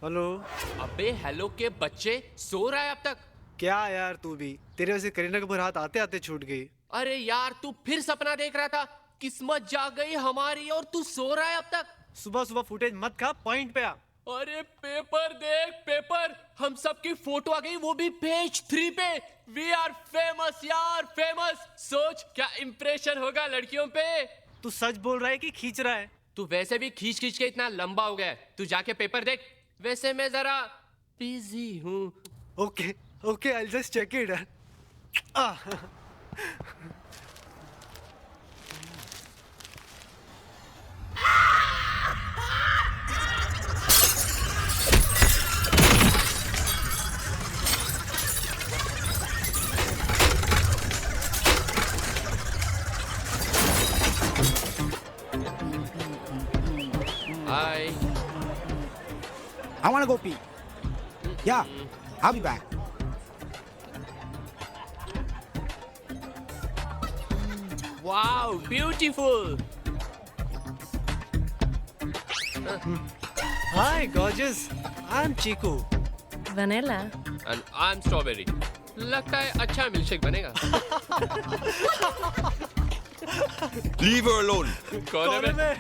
Hello. अबे hello के बच्चे, सो रहा है अब तक? क्या यार तू भी, तेरे वजह से करीना कपूर हाथ आते आते छूट गई। अरे यार तू फिर सपना देख रहा था। किस्मत जाग गई हमारी और तू सो रहा है अब तक। सुबह सुबह फुटेज मत खा, पॉइंट पे आ। अरे पेपर देख पेपर, हम सबकी फोटो आ गई, वो भी पेज 3 पे। वी आर फेमस यार, फेमस। सोच क्या इंप्रेशन होगा लड़कियों पे। तू सच बोल रहा है कि खींच रहा है? तू वैसे भी खींच खींच के इतना लंबा हो गया है। तू जाके पेपर देख। वैसे मैं जरा बिजी हूँ। Okay okay, I just check it. Hi. I want to go pee. Yeah, I'll be back. Wow beautiful. Hi gorgeous, I am Chiku. Vanilla. And I am strawberry. लगता है अच्छा मिल्कशेक बनेगा। Leave her alone. कौन है मैं?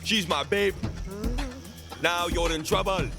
She's my babe. Now you're in trouble.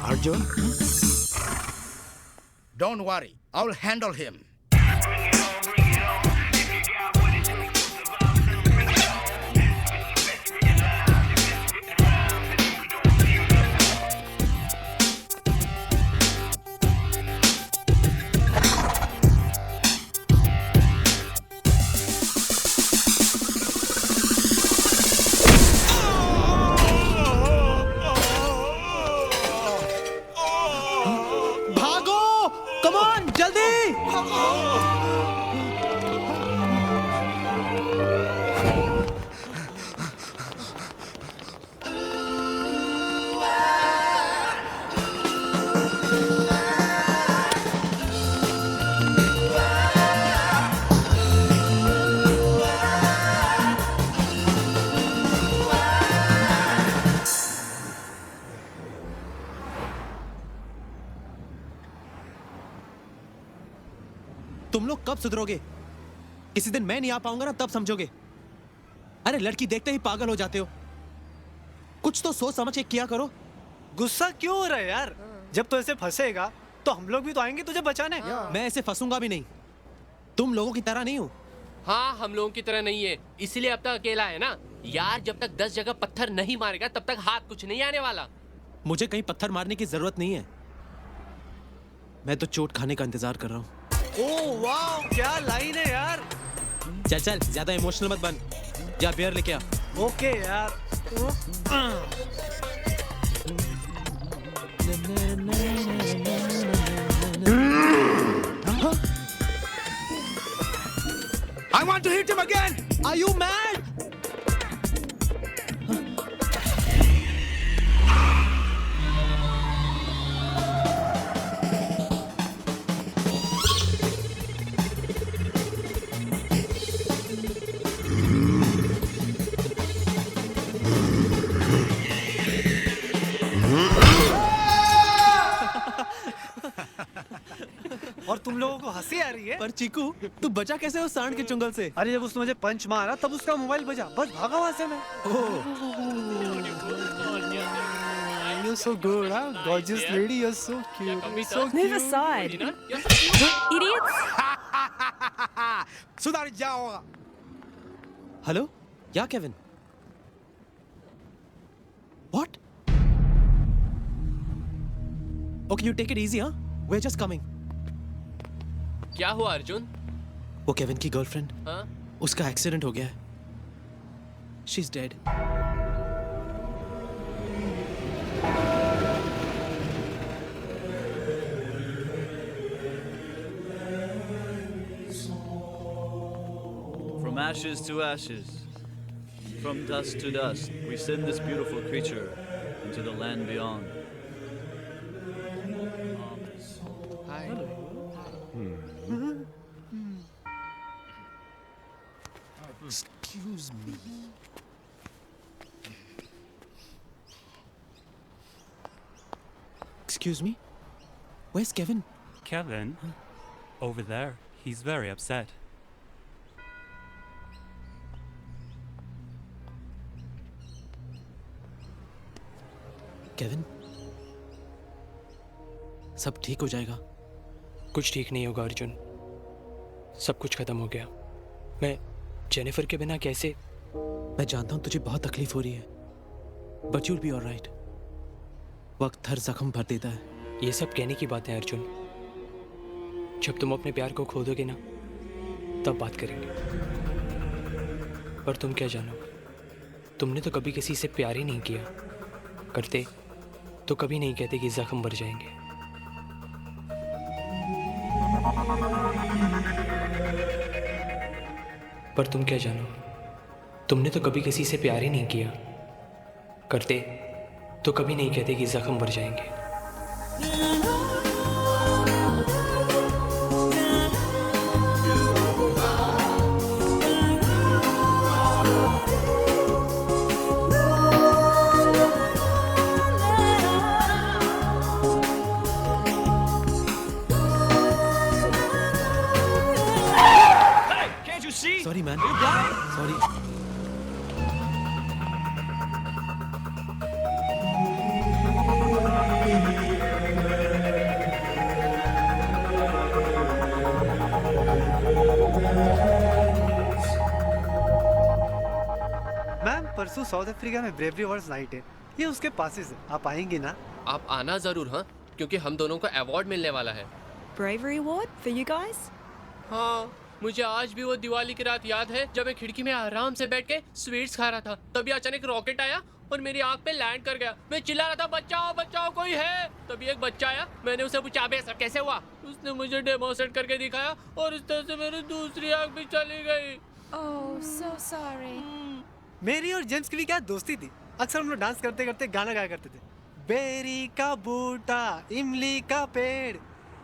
Arjun? Don't worry, I'll handle him. भागो, come on, जल्दी। तुम लोग कब सुधरोगे? किसी दिन मैं नहीं आ पाऊंगा ना, तब समझोगे। अरे लड़की देखते ही पागल हो जाते हो। कुछ तो सोच समझ के किया करो। गुस्सा क्यों हो रहा है यार? जब तो ऐसे फंसेगा तो हम लोग भी तो आएंगे तुझे बचाने। मैं ऐसे फंसूंगा भी नहीं। तुम लोगों की तरह नहीं हूं। हाँ हम लोगों की तरह नहीं है, इसलिए अब तक अकेला है ना यार। जब तक 10 जगह पत्थर नहीं मारेगा तब तक हाथ कुछ नहीं आने वाला। मुझे कहीं पत्थर मारने की जरूरत नहीं है। मैं तो चोट खाने का इंतजार कर रहा हूँ। ओह वाह, क्या लाइन है यार। चल चल, ज्यादा इमोशनल मत बन। जा बियर लेके आ। ओके यार। I want to hit him again. Are you mad? और तुम लोगों को हंसी आ रही है? पर चीकू, तू बचा कैसे उस सांड के चुंगल से? अरे जब उसने मुझे पंच मारा तब उसका मोबाइल बजा, बस भागा वहां से मैं। You're so good, huh? Gorgeous lady, you're so cute. So Move cute. aside. Idiots! सुधर जाओ. हेलो? या Kevin? What? Okay, you take it easy, huh? We're just coming. क्या हुआ अर्जुन? वो केविन की गर्लफ्रेंड, हाँ? उसका एक्सीडेंट हो गया है. She's dead. From ashes to ashes, from dust to dust, we send this beautiful creature into the land beyond. Excuse me. Excuse me? Where's Kevin? Kevin? Over there. He's very upset. Kevin, सब ठीक हो जाएगा. कुछ ठीक नहीं होगा अर्जुन. सब कुछ खत्म हो गया. मैं जेनिफर के बिना कैसे? मैं जानता हूं तुझे बहुत तकलीफ हो रही है, बट यूल बी ऑलराइट. वक्त हर जख्म भर देता है. ये सब कहने की बात है अर्जुन. जब तुम अपने प्यार को खो दोगे ना, तब बात करेंगे. पर तुम क्या जानो, तुमने तो कभी किसी से प्यार ही नहीं किया. करते तो कभी नहीं कहते कि जख्म भर जाएंगे. पर तुम क्या जानो, तुमने तो कभी किसी से प्यार ही नहीं किया. करते तो कभी नहीं कहते कि जख्म भर जाएंगे. Sorry, man. Sorry. मैम, परसों साउथ अफ्रीका में ब्रेवरी अवार्ड्स नाइट है. ये उसके पासेस है. आप आएंगे ना? आप आना जरूर, हाँ, क्योंकि हम दोनों को अवार्ड मिलने वाला है. Bravery award for you guys? हाँ, मुझे आज भी वो दिवाली की रात याद है जब मैं खिड़की में आराम से बैठ के स्वीट्स खा रहा था. तभी अचानक रॉकेट आया और मेरी आंख पे लैंड कर गया. मैं चिल्ला रहा था, बचाओ बचाओ कोई है. तभी एक बच्चा आया. मैंने उसे पूछा, अबे ऐसा कैसे हुआ? उसने मुझे डेमोन्स्ट्रेट करके दिखाया और इस तरह से मेरी दूसरी आंख भी चली गई. Oh, so sorry. मेरी और जेम्स की भी क्या दोस्ती थी. अक्सर हम लोग डांस करते करते गाना गाया करते थे. बेरी का बूटा, इमली का पेड़.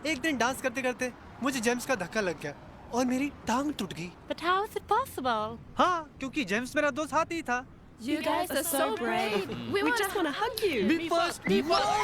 एक दिन डांस करते करते मुझे जेम्स का धक्का लग गया और मेरी टांग टूट गई. But how is it possible? हाँ, क्योंकि जेम्स मेरा दोस्त हाथी था. You guys are so brave. We just want to hug you. Me first, me first.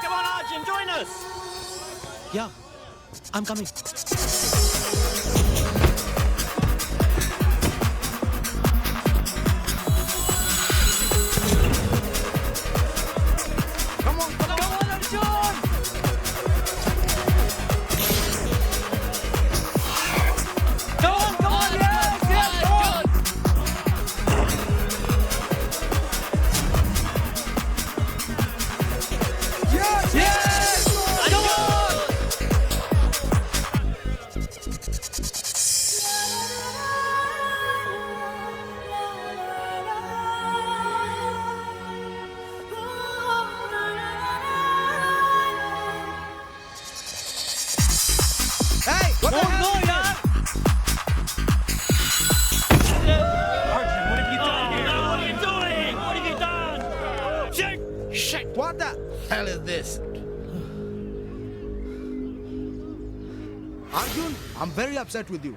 come on, Arjun, join us. Yeah, I'm coming. Come on, Arjun! Come on, yes, come on! Yes, yes! Come on! Hey, what the hell? No, yaar. Arjun, what have you done here? What are you doing? What have you done? Shit! Shit! What the hell is this? Arjun, I'm very upset with you.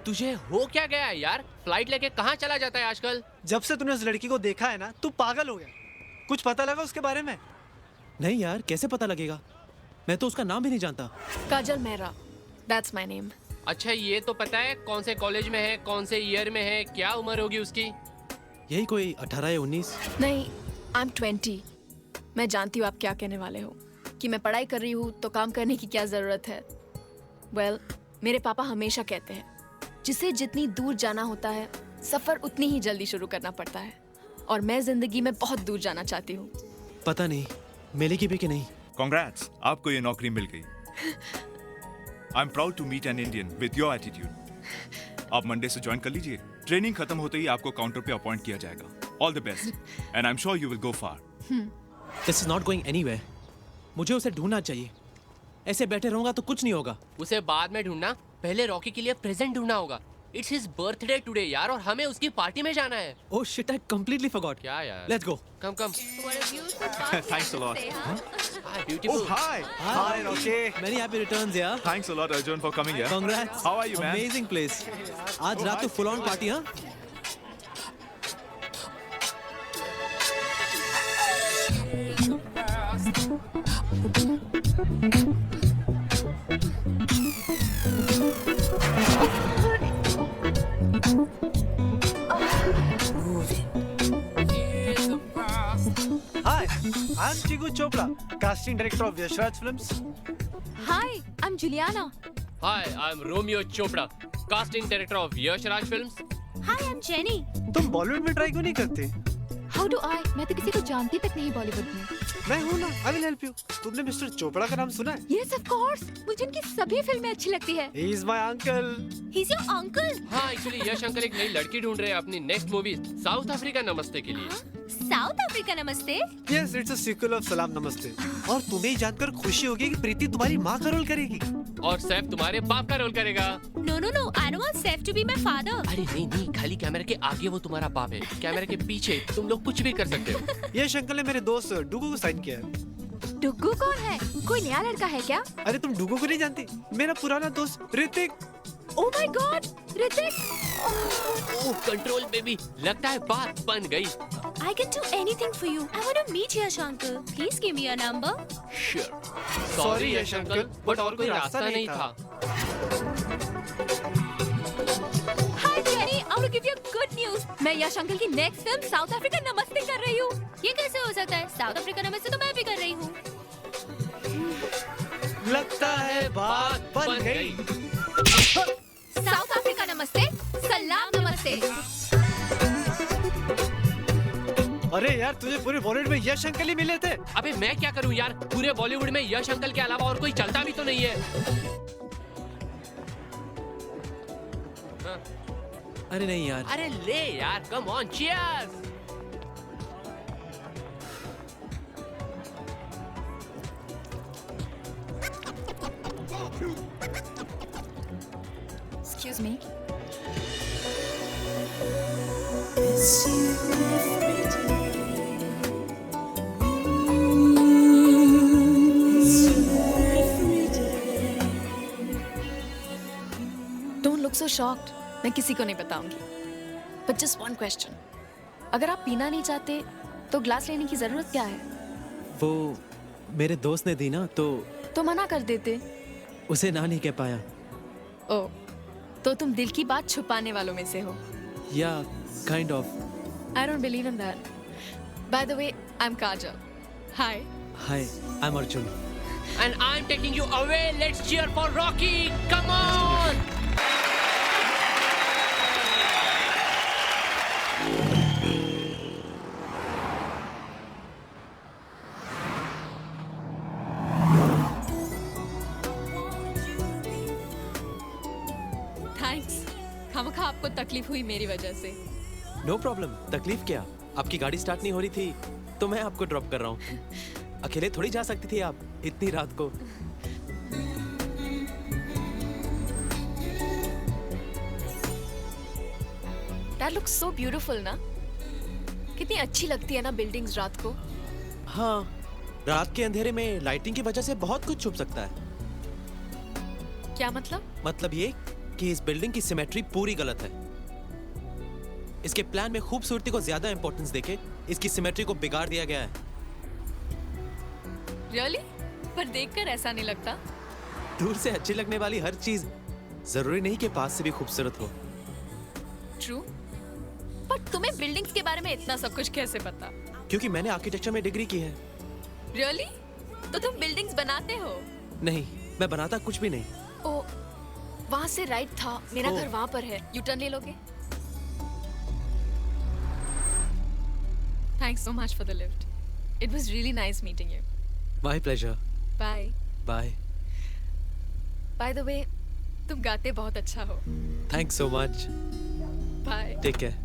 तुझे हो क्या गया है यार? Flight लेके कहाँ चला जाता है आजकल? जब से तूने उस लड़की को देखा है ना, तू पागल हो गया। कुछ पता लगा उसके बारे में? नहीं यार, कैसे पता लगेगा? मैं तो उसका नाम भी नहीं जानता। Kajal Mehra. That's my name. अच्छा ये तो पता है कौन से कॉलेज में है, कौन से ईयर में है, क्या उम्र होगी उसकी? यही कोई 18 या 19। नहीं, I'm 20. मैं जानती हूँ आप क्या कहने वाले हो कि मैं पढ़ाई कर रही हूँ तो काम करने की क्या जरूरत है। Well, मेरे पापा हमेशा कहते हैं जिसे जितनी दूर जाना होता है सफर उतनी ही जल्दी शुरू करना पड़ता है और मैं जिंदगी में बहुत दूर जाना चाहती हूँ। पता नहीं मिलेगी भी कि नहीं। Congrats, आपको ये नौकरी मिल गई। I'm proud to meet an Indian with your attitude. आप मंडे से ज्वाइन कर लीजिए। ट्रेनिंग खत्म होते ही आपको काउंटर पे अपॉइंट किया जाएगा। All the best, and I'm sure you will go far. This is not going anywhere. मुझे उसे ढूंढना चाहिए। ऐसे बैठे रहूंगा तो कुछ नहीं होगा। उसे बाद में ढूंढना, पहले रॉकी के लिए प्रेजेंट ढूंढना होगा। इट्स हिज बर्थडे टुडे यार, और हमें उसकी पार्टी में जाना है। Oh shit, I completely forgot. क्या यार? Let's go. Come. Thanks a lot. Hi, beautiful. Oh, hi. Hi, Rocky. Many happy returns, yeah. Thanks a lot, Arjun, for coming here. Congrats. How are you, man? Amazing place. आज रात तो full on party, हाँ? Hi, I'm Chigu Chopra, casting director of Yashraj Films. Hi, I'm Juliana. Hi, I'm Romeo Chopra, casting director of Yash Raj Films. Hi, I'm Jenny. तुम बॉलीवुड में try क्यों नहीं करते? How do I? मैं तो किसी को जानती तक नहीं बॉलीवुड में। मैं हूँ ना, I will help you. तुमने मिस्टर चोपड़ा का नाम सुना है? Yes, of course. मुझे उनकी सभी फिल्में अच्छी लगती है। He is my uncle. He's your uncle. हाँ, एक्चुअली यश अंकल एक नई लड़की ढूंढ रहे हैं अपनी नेक्स्ट मूवी साउथ अफ्रीका नमस्ते के लिए। साउथ अफ्रीका नमस्ते। Yes, it's a sequel of सलाम नमस्ते. और तुम्हें ये जानकर खुशी होगी कि प्रीति तुम्हारी माँ का रोल करेगी। और सैफ तुम्हारे बाप का रोल करेगा। No, no, no. I don't want Seth to be my father. अरे नहीं, खाली कैमरे के आगे वो तुम्हारा बाप है, कैमरे के पीछे तुम लोग कुछ भी कर सकते हो। यश अंकल ने मेरे दोस्त डुगू को साइन किया है। डुग्गू कौन है? कोई नया लड़का है क्या? अरे तुम डुगू को नहीं जानती? मेरा पुराना दोस्त Hrithik. Oh my God, Hrithik! Oh control baby, लगता है बात बन गई। I can do anything for you. I want to meet Yash uncle. Please give me your number. Sure. Sorry Yash uncle, but और कोई रास्ता नहीं था। Hi Jenny, I want to give you good news. मैं यश uncle की next film south Africa नमस्ते कर रही हूँ। ये कैसे हो सकता है? साउथ अफ्रीका नमस्ते तो मैं भी कर रही हूँ। लगता है बात बन गई। साउथ अफ्रीका नमस्ते, सलाम नमस्ते। अरे यार तुझे पूरे बॉलीवुड में यश अंकल ही मिले थे। अबे मैं क्या करूं यार, पूरे बॉलीवुड में यश अंकल के अलावा और कोई चलता भी तो नहीं है। अरे नहीं यार। अरे ले यार, come on, cheers. Excuse me. Don't look so shocked. मैं किसी को नहीं बताऊंगी. But just one question. अगर आप पीना नहीं चाहते, तो ग्लास लेने की जरूरत क्या है? वो मेरे दोस्त ने दी ना, तो मना कर देते। उसे ना नहीं कह पाया। ओ, तो तुम दिल की बात छुपाने वालों में से हो। या kind of. I don't believe in that. By the way, I'm Kajal. Hi. Hi, I'm Arjun. And I'm taking you away. Let's cheer for Rocky. Come on. Thanks. खामखा आपको तकलीफ हुई मेरी वजह से। No problem. तकलीफ क्या? आपकी गाड़ी स्टार्ट नहीं हो रही थी तो मैं आपको ड्रॉप कर रहा हूँ। अकेले थोड़ी जा सकती थी आप इतनी रात को। That looks so beautiful ना? कितनी अच्छी लगती है ना बिल्डिंग्स रात को। हाँ, रात के अंधेरे में लाइटिंग की वजह से बहुत कुछ छुप सकता है। क्या मतलब? मतलब ये कि इस बिल्डिंग की सिमेट्री पूरी गलत है। इसके प्लान में खूबसूरती को ज्यादा इंपॉर्टेंस देके इसकी सिमेट्री को बिगाड़ दिया गया है। Really? पर देखकर ऐसा नहीं लगता। दूर से अच्छी लगने वाली हर चीज जरूरी नहीं कि पास से भी खूबसूरत हो। True? पर तुम्हें बिल्डिंग्स के बारे में इतना सब कुछ कैसे पता? क्योंकि मैंने आर्किटेक्चर में डिग्री की है। Really? तो तुम बिल्डिंग्स बनाते हो? नहीं, मैं बनाता कुछ भी नहीं। ओ, वहाँ से राइट था। मेरा ओ। घर वहाँ पर है। यू टर्न ले लोगे? Thanks so much for the lift. It was really nice meeting you. My pleasure. Bye. Bye. By the way, तुम गाते बहुत अच्छा हो। Thanks so much. Bye. Take care.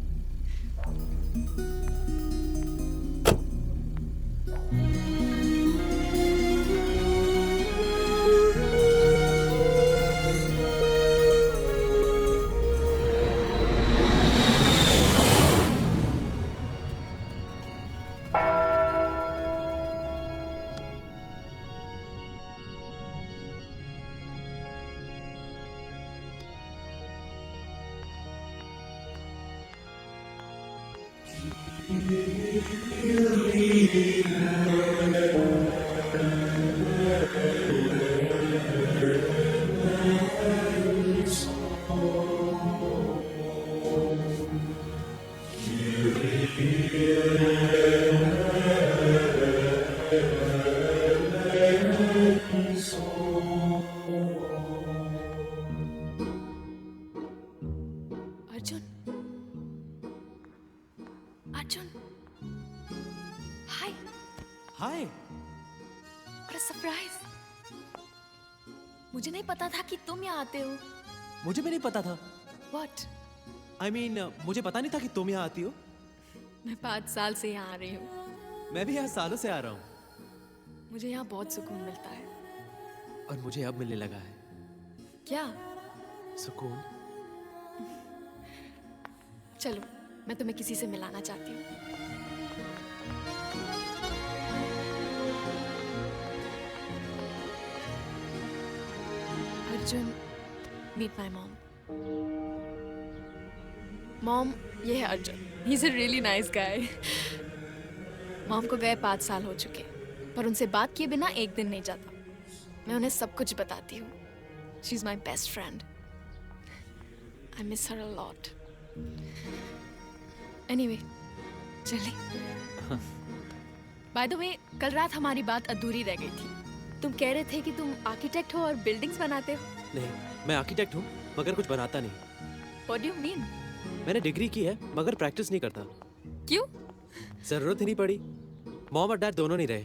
Arjun, Arjun, hi, Hi. What a surprise. मुझे नहीं पता था कि तुम यहाँ आते हो। मुझे भी नहीं पता था। व्हाट? I mean, मुझे पता नहीं था कि तुम यहाँ आती हो। मैं 5 साल से यहाँ आ रही हूँ। मैं भी यहाँ सालों से आ रहा हूँ। मुझे यहाँ बहुत सुकून मिलता है। और मुझे अब मिलने लगा है क्या? सुकून। चलो, मैं तुम्हें किसी से मिलाना चाहती हूँ। Arjun, meet my mom. Mom, ये है Arjun. He is a really nice guy. Mom को गए 5 साल हो चुके, पर उनसे बात किए बिना एक दिन नहीं जाता। मैं उन्हें सब कुछ बताती हूँ। She is my best friend. I miss her a lot. Anyway, चलिए। बाय द वे, कल रात हमारी बात अधूरी रह गई थी। तुम कह रहे थे कि तुम आर्किटेक्ट हो और बिल्डिंग्स बनाते हो। नहीं, मैं आर्किटेक्ट हूँ मगर कुछ बनाता नहीं। What do you mean? मैंने डिग्री की है मगर प्रैक्टिस नहीं करता। क्यों? जरूरत ही नहीं पड़ी। मॉम और डैड दोनों नहीं रहे,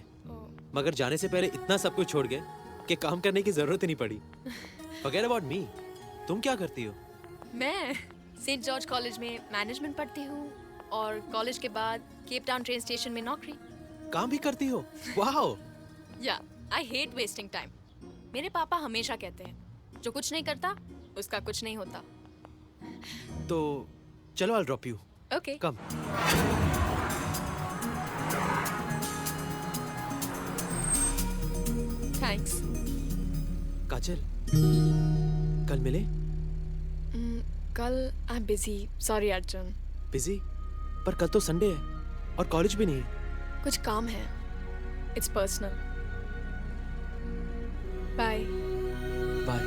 मगर जाने से पहले इतना सब कुछ छोड़ गए कि काम करने की जरूरत ही नहीं पड़ी। Forget about me. तुम क्या करती हो? मैं सेंट जॉर्ज कॉलेज में मैनेजमेंट पढ़ती हूँ और कॉलेज के बाद केप टाउन ट्रेन स्टेशन में नौकरी। काम भी करती हो? वाओ! या, आई हेट वेस्टिंग टाइम। मेरे पापा हमेशा कहते हैं, जो कुछ नहीं करता उसका कुछ नहीं होता। तो चलो, I'll drop you. Okay. Come. Thanks. Kajal, कल मिले? कल I am busy. Sorry Arjun. Busy? पर कल तो संडे है और कॉलेज भी नहीं है। कुछ काम है। It's personal. बाय। बाय।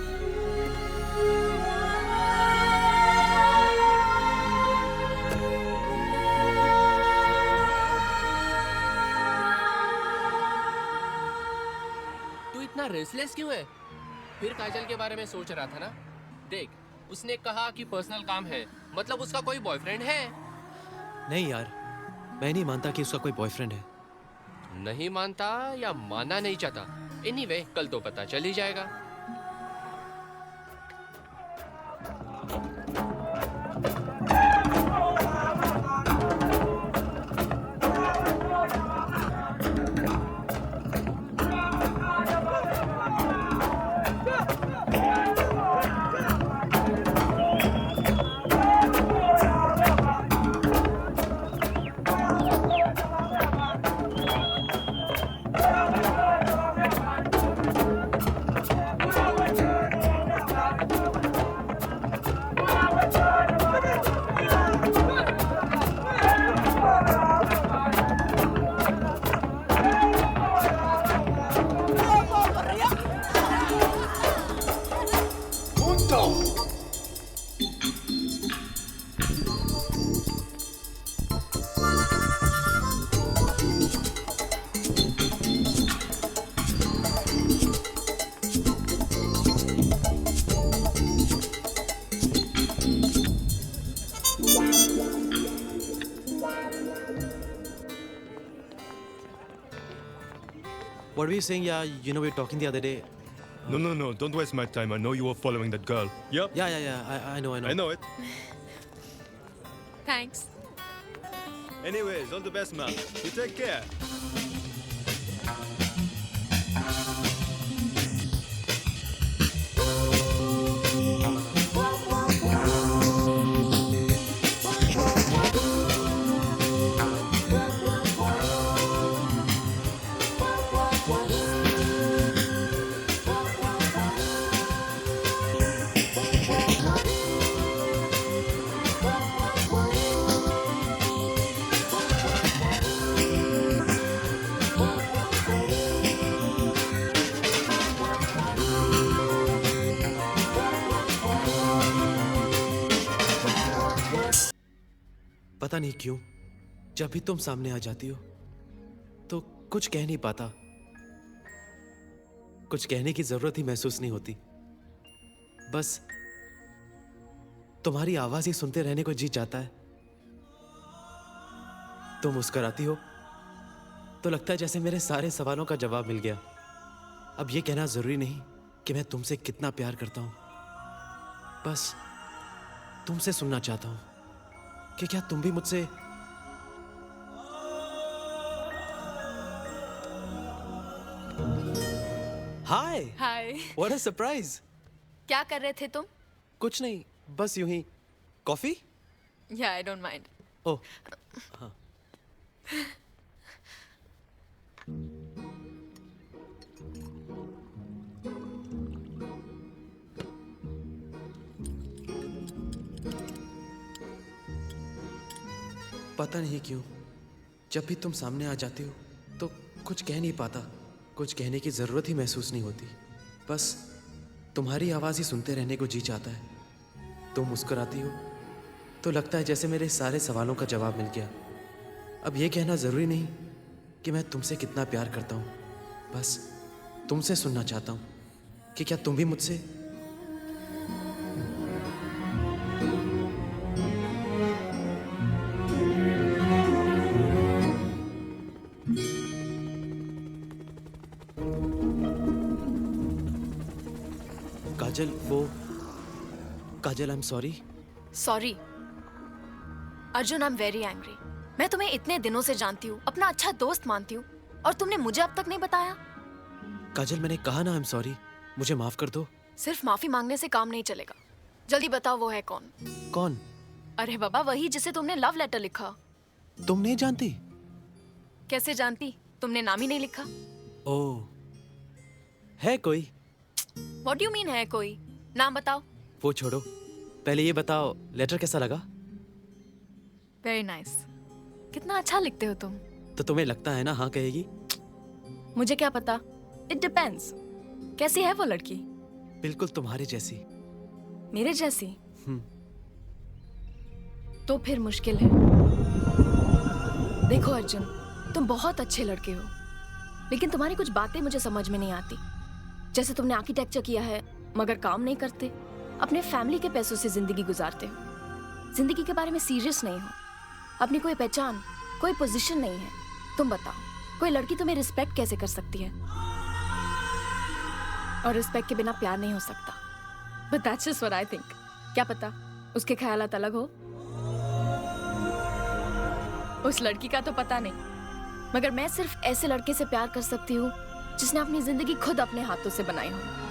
तू इतना रेस्टलेस क्यों है? फिर काजल के बारे में सोच रहा था ना? देख, उसने कहा कि पर्सनल काम है, मतलब उसका कोई बॉयफ्रेंड है। नहीं यार, मैं नहीं मानता कि उसका कोई बॉयफ्रेंड है। नहीं मानता या मानना नहीं चाहता? एनीवे, कल तो पता चल ही जाएगा। What were you saying? Yeah, you know we were talking the other day. No, don't waste my time. I know you were following that girl. Yep. Yeah. I know. I know it. Thanks. Anyways, all the best, man. You take care. पता नहीं क्यों जब भी तुम सामने आ जाती हो तो कुछ कह नहीं पाता, कुछ कहने की जरूरत ही महसूस नहीं होती। बस तुम्हारी आवाज ही सुनते रहने को जी चाहता है। तुम मुस्कुराती हो तो लगता है जैसे मेरे सारे सवालों का जवाब मिल गया। अब ये कहना जरूरी नहीं कि मैं तुमसे कितना प्यार करता हूं, बस तुमसे सुनना चाहता हूं कि क्या तुम भी मुझसे हाय। हाय। What a surprise. क्या कर रहे थे तुम? कुछ नहीं, बस यूं ही। कॉफी? या आई डोंट माइंड। ओह हाँ। पता नहीं क्यों जब भी तुम सामने आ जाती हो तो कुछ कह नहीं पाता, कुछ कहने की जरूरत ही महसूस नहीं होती। बस तुम्हारी आवाज ही सुनते रहने को जी चाहता है। तुम मुस्कुराती हो तो लगता है जैसे मेरे सारे सवालों का जवाब मिल गया। अब ये कहना जरूरी नहीं कि मैं तुमसे कितना प्यार करता हूँ, बस तुमसे सुनना चाहता हूँ कि क्या तुम भी मुझसे Kajal I am sorry. Sorry Arjun, I am very angry. मैं तुम्हें इतने दिनों से जानती हूँ, अपना अच्छा दोस्त मानती हूँ, और तुमने मुझे अब तक नहीं बताया। काजल मैंने कहा ना आई एम सॉरी, मुझे माफ कर दो। सिर्फ माफी मांगने से काम नहीं चलेगा। जल्दी बताओ वो है कौन? कौन? अरे बाबा, वही जिसे तुमने लव लेटर लिखा। तुम नहीं जानती? कैसे जानती? तुमने नाम ही नहीं लिखा। ओह, है कोई? What do you mean है कोई? नाम बताओ। वो छोड़ो, पहले ये बताओ लेटर कैसा लगा? Very nice. कितना अच्छा लिखते हो तुम। तो तुम्हें लगता है ना हाँ कहेगी? मुझे क्या पता, इट डिपेंड्स। कैसी है वो लड़की? बिल्कुल तुम्हारे जैसी। मेरे जैसी? तो फिर मुश्किल है। देखो अर्जुन, तुम बहुत अच्छे लड़के हो, लेकिन तुम्हारी कुछ बातें मुझे समझ में नहीं आती। जैसे तुमने आर्किटेक्चर किया है मगर काम नहीं करते, अपने फैमिली के पैसों से जिंदगी गुजारते हो, जिंदगी के बारे में सीरियस नहीं हो, अपनी कोई पहचान, कोई पोजीशन नहीं है। तुम बताओ, कोई लड़की तुम्हें रिस्पेक्ट कैसे कर सकती है? और रिस्पेक्ट के बिना प्यार नहीं हो सकता। But that's just what I think. क्या पता उसके ख्यालात अलग हो। उस लड़की का तो पता नहीं, मगर मैं सिर्फ ऐसे लड़के से प्यार कर सकती हूँ जिसने अपनी जिंदगी खुद अपने हाथों से बनाई हो।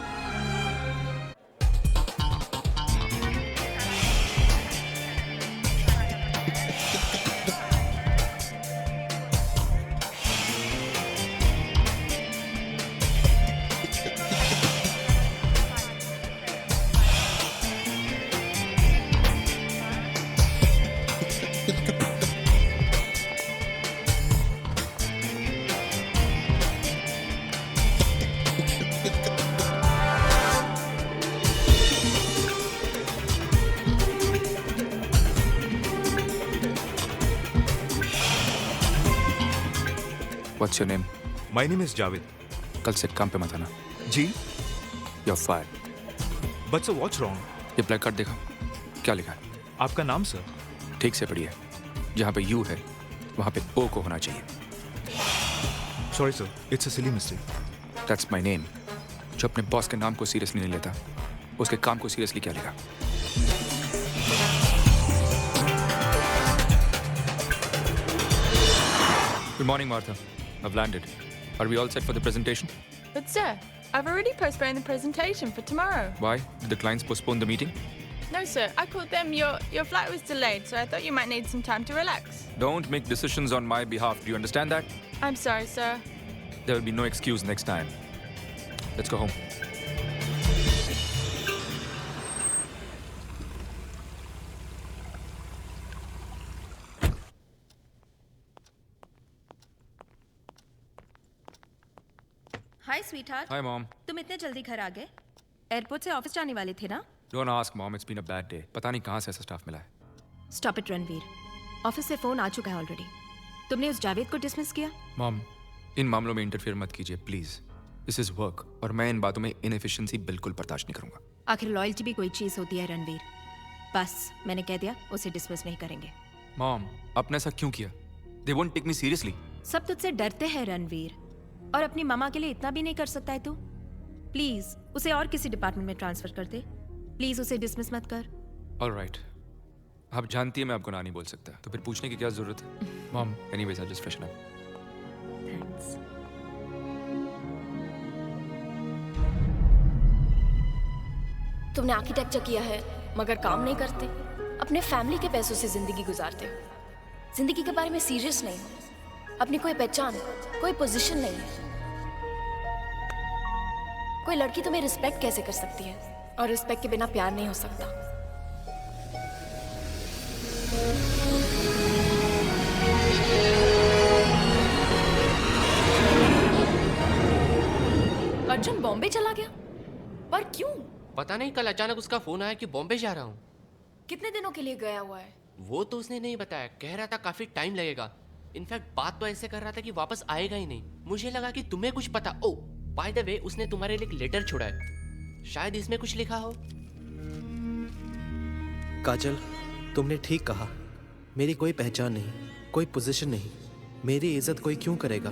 What's your name? My name is Javed. कल से काम पे मत आना। जी? You're fired. But sir, what's wrong? ये ब्लैक कार्ड देखा? क्या लिखा है? आपका नाम सर? ठीक से पढ़िए। जहाँ पे यू है, वहाँ पे ओ को होना चाहिए। Sorry sir, it's a silly mistake. That's my name. जो अपने बॉस के नाम को सीरियसली नहीं लेता, उसके काम को सीरियसली क्या लेगा? Good morning, Martha. I've landed. Are we all set for the presentation? But sir, I've already postponed the presentation for tomorrow. Why? Did the clients postpone the meeting? No sir, I called them. Your flight was delayed, so I thought you might need some time to relax. Don't make decisions on my behalf. Do you understand that? I'm sorry, sir. There will be no excuse next time. Let's go home. Hi sweetheart. Hi, Mom. तुम इतने जल्दी घर आ गए? Airport से office जाने वाले थे ना? Don't ask, Mom. It's been a bad day. पता नहीं कहाँ से ऐसा स्टाफ मिला है। स्टॉप इट रणवीर, ऑफिस से फोन आ चुका है ऑलरेडी। तुमने उस जावेद को डिसमिस किया? Mom, इन मामलों में इंटरफेयर मत कीजिए प्लीज। दिस इज वर्क और मैं इन बातों में इनएफिशिएंसी बिल्कुल बर्दाश्त नहीं करूंगा। आखिर लॉयल्टी भी कोई चीज होती है रणवीर। बस मैंने कह दिया, उसे डिसमिस नहीं करेंगे। Mom, आपने ऐसा क्यों किया? They won't take me seriously. सब तुझसे डरते हैं रणवीर, और अपनी मामा के लिए इतना भी नहीं कर सकता है तू? प्लीज उसे और किसी डिपार्टमेंट में ट्रांसफर कर दे। प्लीज उसे डिसमिस मत कर। All right. आप जानती है मैं आपको ना नहीं बोल सकता, तो फिर पूछने की क्या जरूरत है? Mom, anyways, I'll just freshen up. Thanks. तुमने आर्किटेक्चर किया है मगर काम नहीं करते, अपने फैमिली के पैसों से जिंदगी गुजारते हो, जिंदगी के बारे में सीरियस नहीं हो, अपनी कोई पहचान, कोई पोजीशन नहीं है। कोई लड़की तुम्हें रिस्पेक्ट कैसे कर सकती है? और रिस्पेक्ट के बिना प्यार नहीं हो सकता। अर्जुन बॉम्बे चला गया, पर क्यों? पता नहीं, कल अचानक उसका फोन आया कि बॉम्बे जा रहा हूँ। कितने दिनों के लिए गया हुआ है? वो तो उसने नहीं बताया, कह रहा था काफी टाइम लगेगा। इनफैक्ट बात तो ऐसे कर रहा था कि वापस आएगा ही नहीं। मुझे लगा कि तुम्हें कुछ पता। ओ बाय द वे, उसने तुम्हारे लिए एक लेटर छोड़ा है, शायद इसमें कुछ लिखा हो। काजल, तुमने ठीक कहा। मेरी कोई पहचान नहीं, कोई पोजीशन नहीं, मेरी इज्जत कोई क्यों करेगा?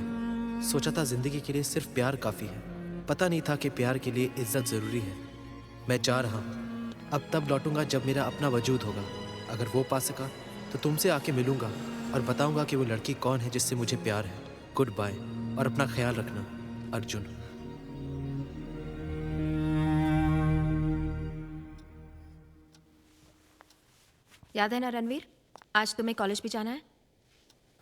सोचा था जिंदगी के लिए सिर्फ प्यार काफ़ी है, पता नहीं था कि प्यार के लिए इज्जत ज़रूरी है। मैं जा रहा हूँ, अब तब लौटूंगा जब मेरा अपना वजूद होगा। अगर वो पा सका तो तुमसे आके मिलूंगा और बताऊंगा कि वो लड़की कौन है जिससे मुझे प्यार है। गुड बाय और अपना ख्याल रखना, अर्जुन। याद है ना रणवीर, आज तुम्हें कॉलेज भी जाना है?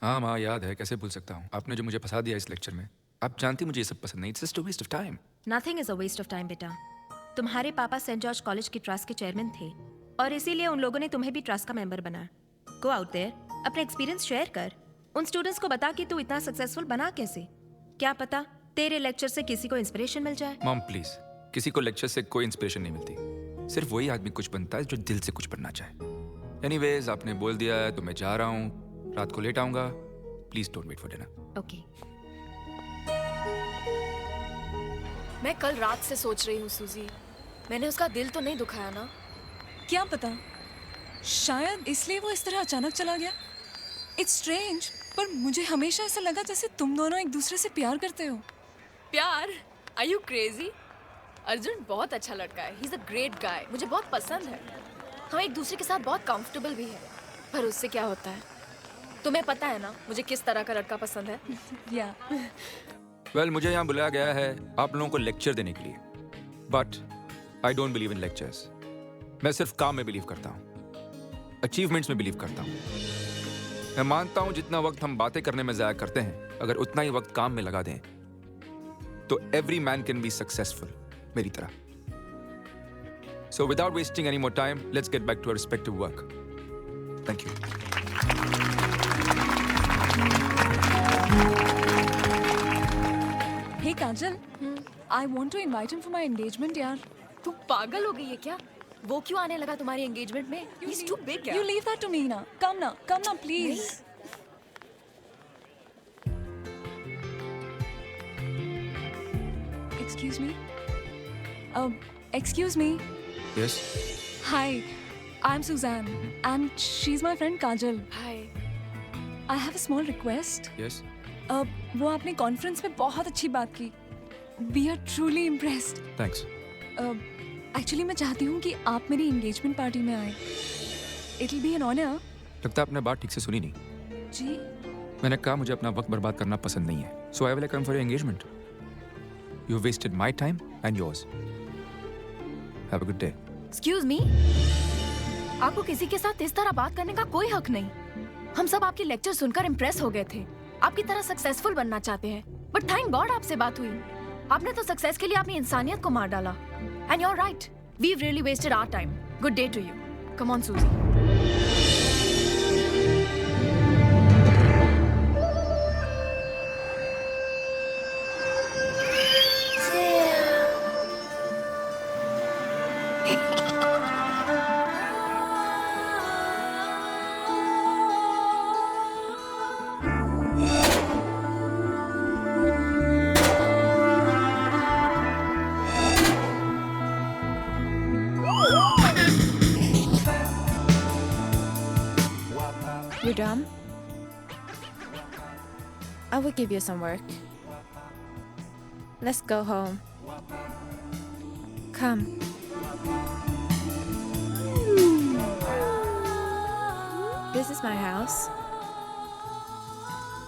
हाँ माँ, याद है, कैसे भूल सकता हूँ। आपने जो मुझे फंसा दिया इस लेक्चर में, आप जानती मुझे ये सब पसंद नहीं। It's just a waste of time. Nothing is a waste of time बेटा। तुम्हारे पापा सेंट जॉर्ज कॉलेज के ट्रस्ट के चेयरमैन थे और इसीलिए उन लोगों ने तुम्हें भी ट्रस्ट का मेंबर बनाया। गो आउट देयर, अपना एक्सपीरियंस शेयर कर, उन स्टूडेंट्स को बता कि तू इतना सक्सेसफुल बना कैसे। क्या पता तेरे लेक्चर से किसी को इंस्पिरेशन मिल जाए। मॉम प्लीज, किसी को लेक्चर से कोई इंस्पिरेशन नहीं मिलती। सिर्फ वही आदमी कुछ बनता है जो दिल से कुछ बनना चाहे। एनीवेज, आपने बोल दिया है तो मैं जा रहा हूँ। रात को लेट आऊंगा। Please don't wait for dinner. Okay. मैं कल रात से सोच रही हूँ सूजी, मैंने उसका दिल तो नहीं दुखाया ना? क्या पता, शायद इसलिए वो इस तरह अचानक चला गया। इट्स स्ट्रेंज, पर मुझे हमेशा ऐसा लगा जैसे तुम दोनों एक दूसरे से प्यार करते हो। प्यार? Are you crazy? अर्जुन बहुत अच्छा लड़का है, ही इज अ ग्रेट गाय, मुझे बहुत पसंद है। हम एक दूसरे के साथ बहुत कंफर्टेबल भी है। पर उससे क्या होता है, तुम्हें पता है ना मुझे किस तरह का लड़का पसंद है? या वेल, मुझे यहाँ बुलाया गया है आप लोगों को लेक्चर देने के लिए, but I don't believe in lectures. मैं सिर्फ काम में बिलीव करता हूँ, अचीवमेंट्स में बिलीव करता हूँ। मैं मानता हूँ जितना वक्त हम बातें करने में ज़ाया करते हैं, अगर उतना ही वक्त काम में लगा दें तो every man can be successful, मेरी तरह। So without wasting any more time, let's get back to our respective work. Thank you. Hey Kajal, I want to invite him for my engagement. यार तू पागल हो गई है क्या? वो क्यों आने लगा तुम्हारी एंगेजमेंट में? He's too big, You leave that to me ना। Come ना, please. Excuse me. Excuse me. Yes. Hi, I'm Suzanne, and she's my friend Kajal. Hi. I have a small request. Yes. वो आपने conference में बहुत अच्छी बात की। We are truly impressed. Thanks. Actually मैं चाहती हूँ कि आप मेरी एंगेजमेंट पार्टी में आए। It'll be an honor. लगता है आपने बात ठीक से सुनी नहीं। जी। मैंने कहा मुझे अपना वक्त बर्बाद करना पसंद नहीं है। So I will come for your engagement. You wasted my time and yours. Have a good day. Excuse me? आपको किसी के साथ इस तरह बात करने का कोई हक नहीं। हम सब आपकी लेक्चर सुनकर इम्प्रेस हो गए थे। आपकी तरह सक्सेसफुल बनना चाहते हैं। बट थैंक गॉड आपसे बात हुई। आपने तो सक्सेस के लिए अपनी इंसानियत को मार डाला। And you're right. We've really wasted our time. Good day to you. Come on, Susie. You done? I will give you some work. Let's go home. Come. This is my house.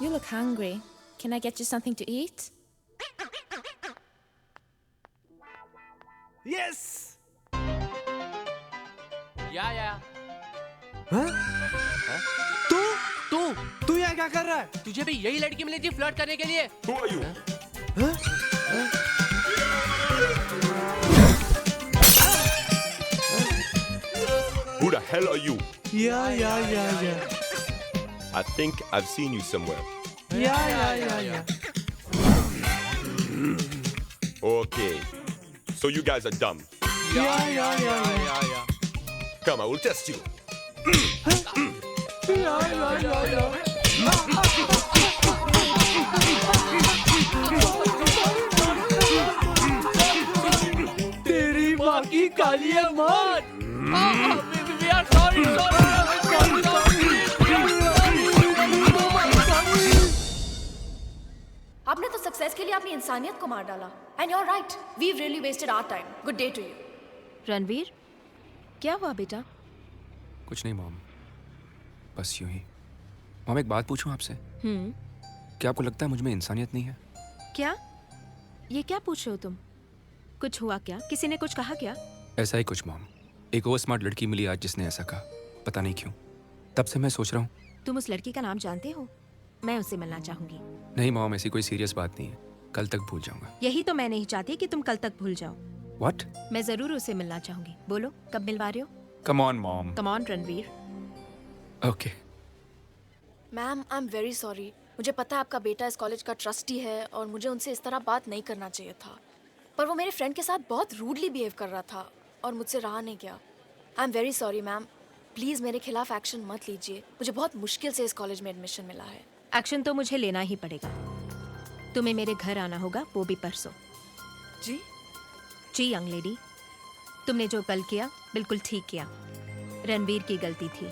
You look hungry. Can I get you something to eat? Yes! या हाँ? तू यहाँ क्या कर रहा है? तुझे भी यही लड़की मिली थी फ्लर्ट करने के लिए? Who are you? हाँ? Who the hell are you? Yeah. I think I've seen you somewhere. Yeah. Okay. So you guys are dumb. Yeah. Come, I will test you. तेरी माँ की काली माँ। We are sorry. आपने तो success के लिए अपनी इंसानियत को मार डाला। And you're right. We've really wasted our time. Good day to you. Ranveer, क्या हुआ बेटा? कुछ नहीं मॉम, बस यूं ही। मॉम, एक बात पूछूं आपसे? क्या आपको लगता है मुझ में इंसानियत नहीं है? क्या? ये क्या पूछ रहे हो तुम? कुछ हुआ क्या? किसी ने कुछ कहा क्या? ऐसा ही कुछ मॉम। एक ओवर स्मार्ट लड़की मिली आज जिसने ऐसा कहा, पता नहीं क्यों। तब से मैं सोच रहा हूँ। तुम उस लड़की का नाम जानते हो? मैं उससे मिलना चाहूंगी। नहीं मॉम, ऐसी कोई सीरियस बात नहीं है। कल तक भूल जाऊंगा। यही तो मैं नहीं चाहती कि तुम कल तक भूल जाओ। What? मैं जरूर उसे मिलना चाहूंगी। बोलो, कब मिलवा रहे हो? Come on mom. Come on Ranveer. Okay. Ma'am, I'm very sorry. मुझे पता है आपका बेटा इस कॉलेज का ट्रस्टी है और मुझे उनसे इस तरह बात नहीं करना चाहिए था, पर वो मेरे फ्रेंड के साथ बहुत रूडली बिहेव कर रहा था और मुझसे रहा नहीं गया। आई am very sorry ma'am, please मेरे खिलाफ एक्शन मत लीजिए। मुझे बहुत मुश्किल से इस कॉलेज में एडमिशन मिला है। एक्शन तो मुझे लेना ही पड़ेगा। तुम्हें मेरे घर आना होगा, वो भी परसों। जी जी यंग लेडी, तुमने जो कल किया बिल्कुल ठीक किया। रणवीर की गलती थी।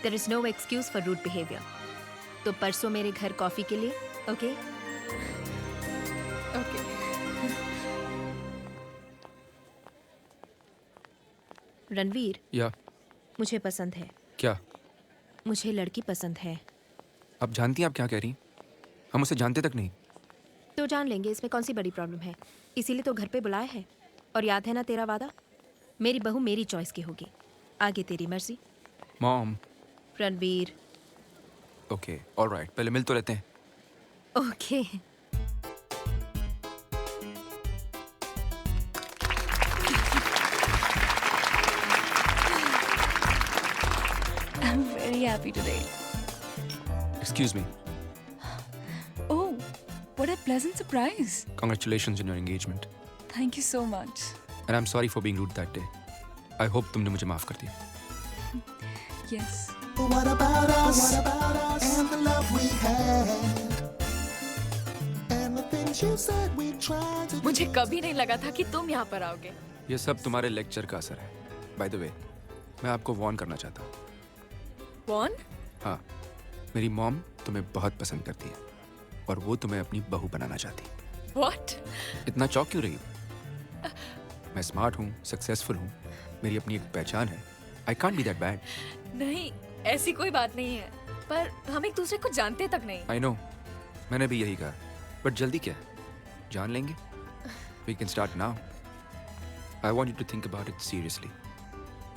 There is no excuse for rude behaviour. तो परसों मेरे घर कॉफी के लिए, ओके? ओके। रणवीर, या मुझे पसंद है। क्या? मुझे लड़की पसंद है। आप जानती हैं आप क्या कह रही? हम उसे जानते तक नहीं। तो जान लेंगे, इसमें कौन सी बड़ी प्रॉब्लम है? इसीलिए तो घर पे बुलाया है। और याद है ना तेरा वादा, मेरी बहू मेरी चॉइस की होगी, आगे तेरी मर्जी। मॉम। रणवीर। ओके, ऑलराइट, पहले मिल तो लेते हैं। Okay. I'm very happy today. Excuse me. Oh, what a pleasant surprise. Congratulations on your engagement. Thank you so much. And I'm sorry for being rude that day. I hope तुमने मुझे माफ कर दिया। Yes. What about us? And the love we had? And the things you said we tried to. मुझे कभी नहीं लगा था कि तुम यहाँ पर आओगे। ये सब तुम्हारे लेक्चर का असर है। By the way, मैं आपको वार्न करना चाहता हूँ। कौन? हाँ, मेरी मॉम तुम्हें बहुत पसंद करती है और वो तुम्हें अपनी बहू बनाना चाहती है। What? इतना चौंक क्यों रही हो? मैं स्मार्ट हूँ, सक्सेसफुल हूँ, मेरी अपनी एक पहचान है। I can't be that bad. नहीं, ऐसी कोई बात नहीं है, पर हम एक दूसरे को जानते तक नहीं। I know, मैंने भी यही कहा, बट जल्दी क्या है? जान लेंगे? We can start now. I want you to think about it seriously.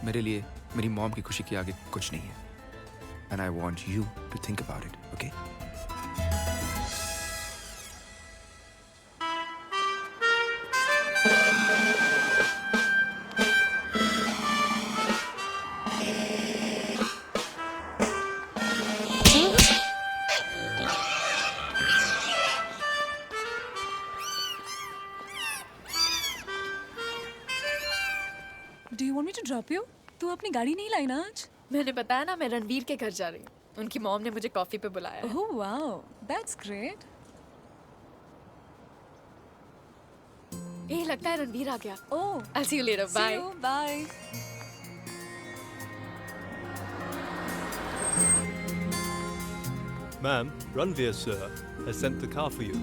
मेरे लिए मेरी मॉम की खुशी के आगे कुछ नहीं है। And I want you to think about it, okay? Do you want me to drop you? तू अपनी गाड़ी नहीं लाई ना आज? मैंने बताया ना, मैं रणवीर के घर जा रही हूँ। उनकी मॉम ने मुझे कॉफी पे बुलाया है। Oh wow, that's great. लगता है रणवीर आ गया। Oh, I'll see you later. see Bye. you. Bye. Ma'am, Ranveer sir has sent the car for you.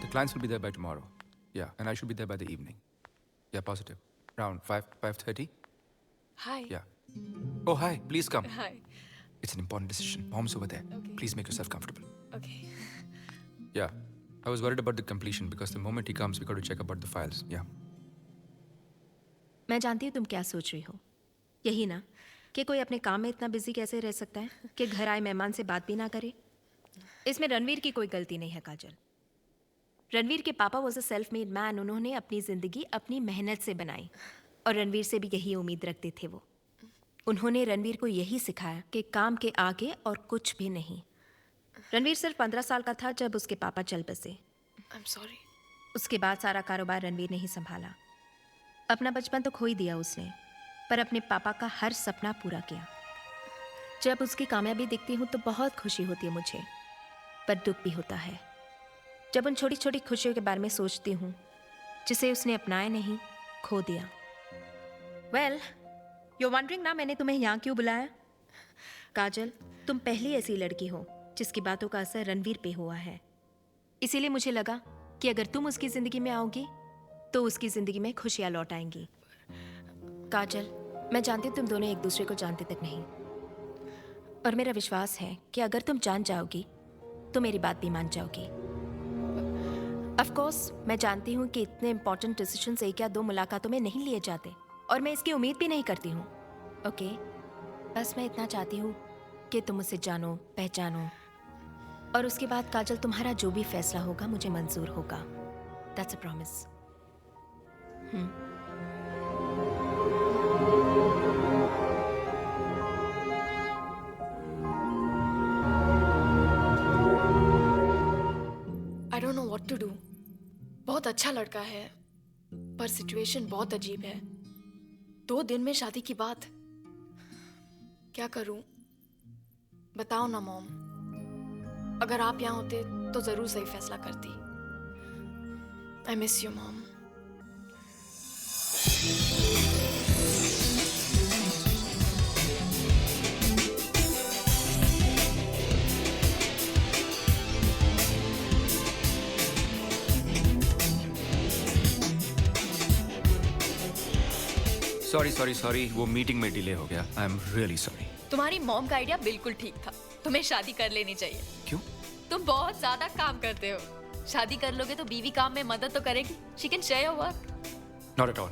The clients will be there by tomorrow. Yeah, and I should be there by the evening. Yeah, positive. Around 5:30? Hi. Yeah. Oh, hi. Please come. Hi. It's an important decision. Mom's over there. Okay. Please make yourself comfortable. Okay. Yeah. I was worried about the completion because the moment he comes, we got to check about the files. Yeah. मैं जानती हूँ तुम क्या सोच रही हो। यही ना कि कोई अपने काम में इतना बिजी कैसे रह सकता है कि घर आए मेहमान से बात भी ना करे। इसमें रणवीर की कोई गलती नहीं है काजल। रणवीर के पापा was a self made man. उन्होंने अपनी जिंदगी अपनी मेहनत से बनाई और रणवीर से भी यही उम्मीद रखते थे वो। उन्होंने रणवीर को यही सिखाया कि काम के आगे और कुछ भी नहीं। रणवीर सिर्फ 15 साल का था जब उसके पापा चल बसे। I'm sorry. उसके बाद सारा कारोबार रणवीर ने ही संभाला। अपना बचपन तो खो ही दिया उसने, पर अपने पापा का हर सपना पूरा किया। जब उसकी कामयाबी दिखती हूँ तो बहुत खुशी होती है मुझे, पर दुख भी होता है जब उन छोटी छोटी खुशियों के बारे में सोचती हूँ जिसे उसने अपनाया नहीं, खो दिया। वेल, यू वंडरिंग ना मैंने तुम्हें यहाँ क्यों बुलाया? काजल, तुम पहली ऐसी लड़की हो जिसकी बातों का असर रणवीर पे हुआ है। इसीलिए मुझे लगा कि अगर तुम उसकी जिंदगी में आओगी तो उसकी जिंदगी में खुशियाँ लौट आएंगी। काजल, मैं जानती हूँ तुम दोनों एक दूसरे को जानते तक नहीं, और मेरा विश्वास है कि अगर तुम जान जाओगी तो मेरी बात भी मान जाओगी। ऑफ कोर्स मैं जानती हूँ कि इतने इंपॉर्टेंट डिसीजंस एक या दो मुलाकातों में नहीं लिए जाते, और मैं इसकी उम्मीद भी नहीं करती हूँ। ओके, बस मैं इतना चाहती हूँ कि तुम उसे जानो, पहचानो, और उसके बाद काजल तुम्हारा जो भी फैसला होगा मुझे मंजूर होगा। That's a promise. What to do. बहुत अच्छा लड़का है, पर सिचुएशन बहुत अजीब है। 2 दिन में शादी की बात, क्या करूं? बताओ ना मॉम। अगर आप यहाँ होते तो जरूर सही फैसला करती। I miss you mom. Sorry, वो मीटिंग में डिले हो गया। आई एम रियली सॉरी। तुम्हारी मॉम का आइडिया बिल्कुल ठीक था। तुम्हें शादी कर लेनी चाहिए। क्यों? तुम बहुत ज्यादा काम करते हो। शादी कर लोगे तो बीवी काम में मदद तो करेगी। She can share your work. Not at all.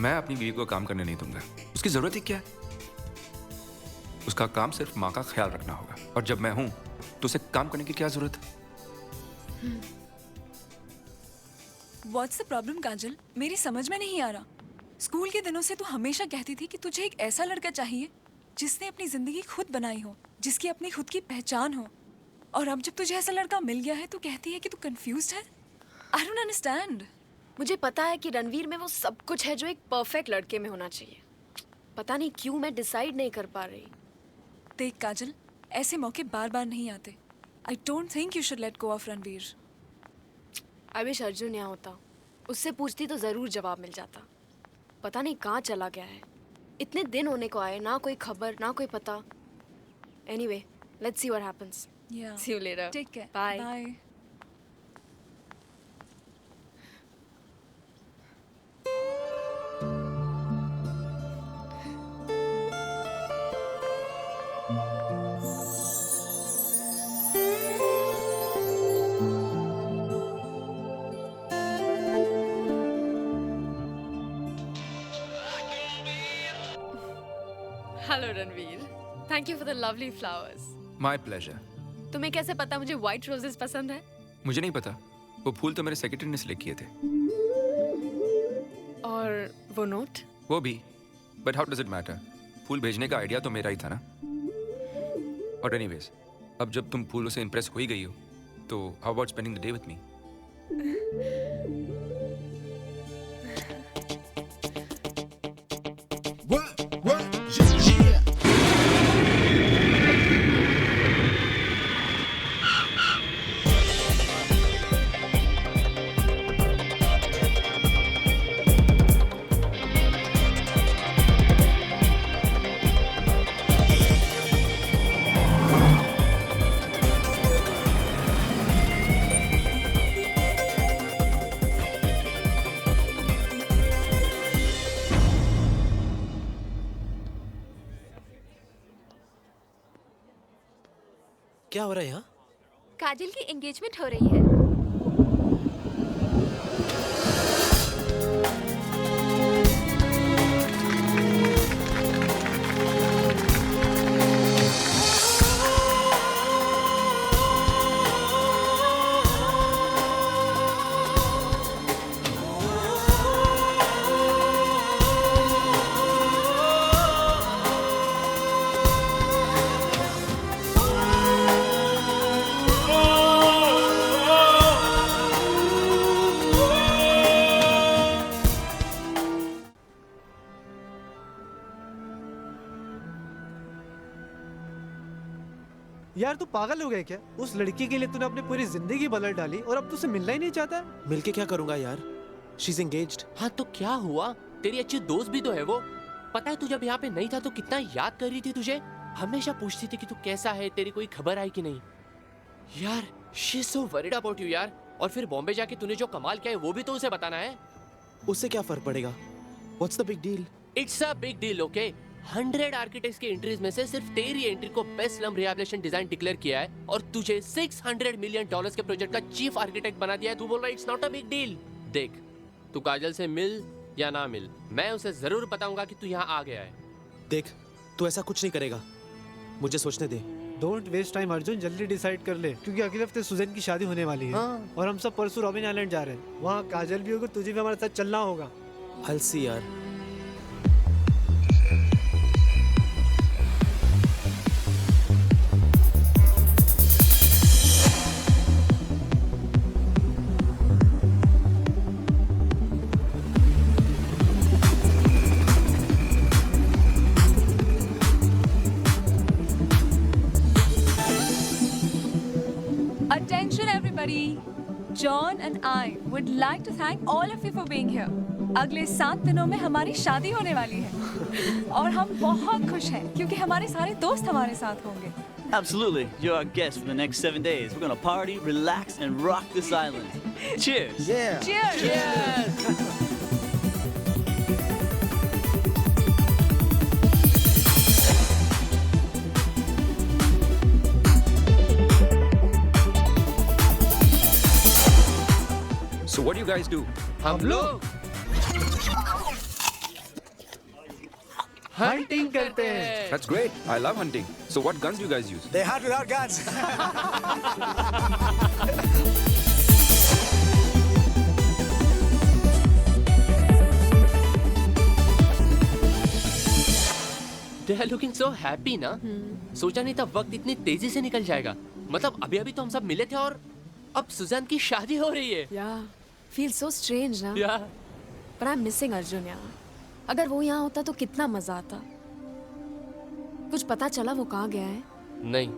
मैं अपनी बीवी को काम करने नहीं दूंगा। उसकी जरूरत ही क्या है? उसका काम सिर्फ माँ का ख्याल रखना होगा, और जब मैं हूं तो उसे काम करने की क्या जरूरत है? What's the problem, काजल? मेरी समझ में नहीं आ रहा। स्कूल के दिनों से तू हमेशा कहती थी कि तुझे एक ऐसा लड़का चाहिए जिसने अपनी जिंदगी खुद बनाई हो, जिसकी अपनी खुद की पहचान हो, और अब जब तुझे ऐसा लड़का मिल गया है तो कहती है कि तू कंफ्यूज्ड है। I don't understand. मुझे पता है कि रणवीर में वो सब कुछ है जो एक परफेक्ट लड़के में होना चाहिए। पता नहीं क्यों मैं डिसाइड नहीं कर पा रही। देख काजल, ऐसे मौके बार बार नहीं आते। I don't think you should let go of Ranveer. I wish Arjun यहाँ होता। उससे पूछती तो जरूर जवाब मिल जाता। पता नहीं कहाँ चला गया है। इतने दिन होने को आए, ना कोई खबर ना कोई पता। Anyway, let's see what happens. Yeah. See you later. Take care. Bye. Bye. Hello Ranveer. Thank you for the lovely flowers. My pleasure. तुम्हें कैसे पता मुझे व्हाइट रोजेस पसंद है? मुझे नहीं पता। वो फूल तो मेरे सेक्रेटरी ने सिलेक्ट किए थे। और वो नोट? वो भी। But how does it matter? फूल भेजने का आइडिया तो मेरा ही था ना। और एनीवेज, अब जब तुम फूलों से इम्प्रेस हो ही गई हो, तो how about spending the day with me? क्या हो रहा है यहाँ? काजल की एंगेजमेंट हो रही है। यार तू पागल हो गया क्या? उस लड़की के लिए तूने अपनी पूरी जिंदगी बदल डाली और अब तुझसे मिलना ही नहीं चाहता है? मिलके क्या करूंगा यार? She is engaged. हाँ तो क्या हुआ? तेरी अच्छी दोस्त भी तो है वो। पता है तू जब यहाँ पे नहीं था तो कितना याद कर रही थी तुझे। हमेशा पूछती थी कि तू कैसा है, तेरी कोई खबर आई कि नहीं। यार she is so worried about you यार। और फिर बॉम्बे जाके तूने जो कमाल किया है वो भी तो उसे बताना है। उससे क्या फर्क पड़ेगा? What's the big deal? It's a big deal, okay. 100 architects की एंट्रीज में से सिर्फ तेरी एंट्री को best slum rehabilitation design declare किया है और तुझे $600 मिलियन के प्रोजेक्ट का चीफ आर्किटेक्ट बना दिया है। तू बोल रहा है it's not a big deal. देख, तू काजल से मिल या ना मिल, मैं उसे जरूर बताऊंगा कि तू यहाँ आ गया है। देख, तू ऐसा कुछ नहीं करेगा, मुझे सोचने दे। डोंट वेस्ट टाइम अर्जुन, जल्दी डिसाइड कर ले, क्योंकि अगले हफ्ते सुजैन की शादी होने वाली है। हाँ। और हम सब परसों रॉबिन आइलैंड जा रहे हैं। वहाँ काजल भी होगी, तुझे भी हमारे साथ चलना होगा। I'll see यार। Attention everybody. John and I would like to thank all of you for being here. अगले 7 दिनों में हमारी शादी होने वाली है और हम बहुत खुश हैं क्योंकि हमारे सारे दोस्त हमारे साथ होंगे. Absolutely. You're our guest for the next 7 days. We're gonna party, relax, and rock this island. Cheers. Yeah. Cheers. Yes. So what do you guys do? हम लोग हंटिंग करते हैं. That's great. I love hunting. So what guns do you guys use? They hunt without guns. They are looking so happy ना. सोचा नहीं था वक्त इतनी तेजी से निकल जाएगा. मतलब अभी अभी तो हम सब मिले थे और अब सुजान की शादी हो रही है. Yeah, feels so strange ना. Yeah. But I'm missing Arjun यार. अगर वो यहाँ होता तो कितना मजा आता. कुछ पता चला वो कहाँ गया है? नहीं.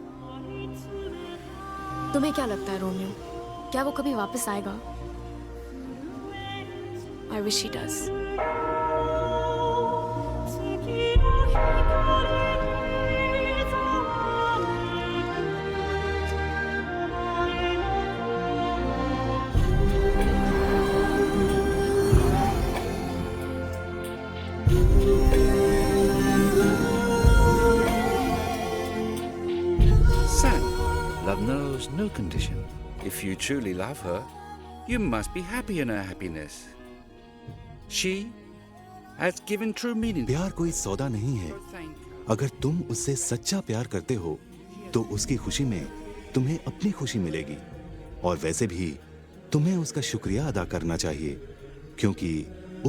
तुम्हें क्या लगता है रोमियो? क्या वो कभी वापस आएगा? I wish he does. Love knows no condition. If you truly love her, you must be happy in her happiness. She has given true meaning. प्यार कोई सौदा नहीं है. अगर तुम उससे सच्चा प्यार करते हो, तो उसकी खुशी में तुम्हें अपनी खुशी मिलेगी. और वैसे भी तुम्हें उसका शुक्रिया अदा करना चाहिए, क्योंकि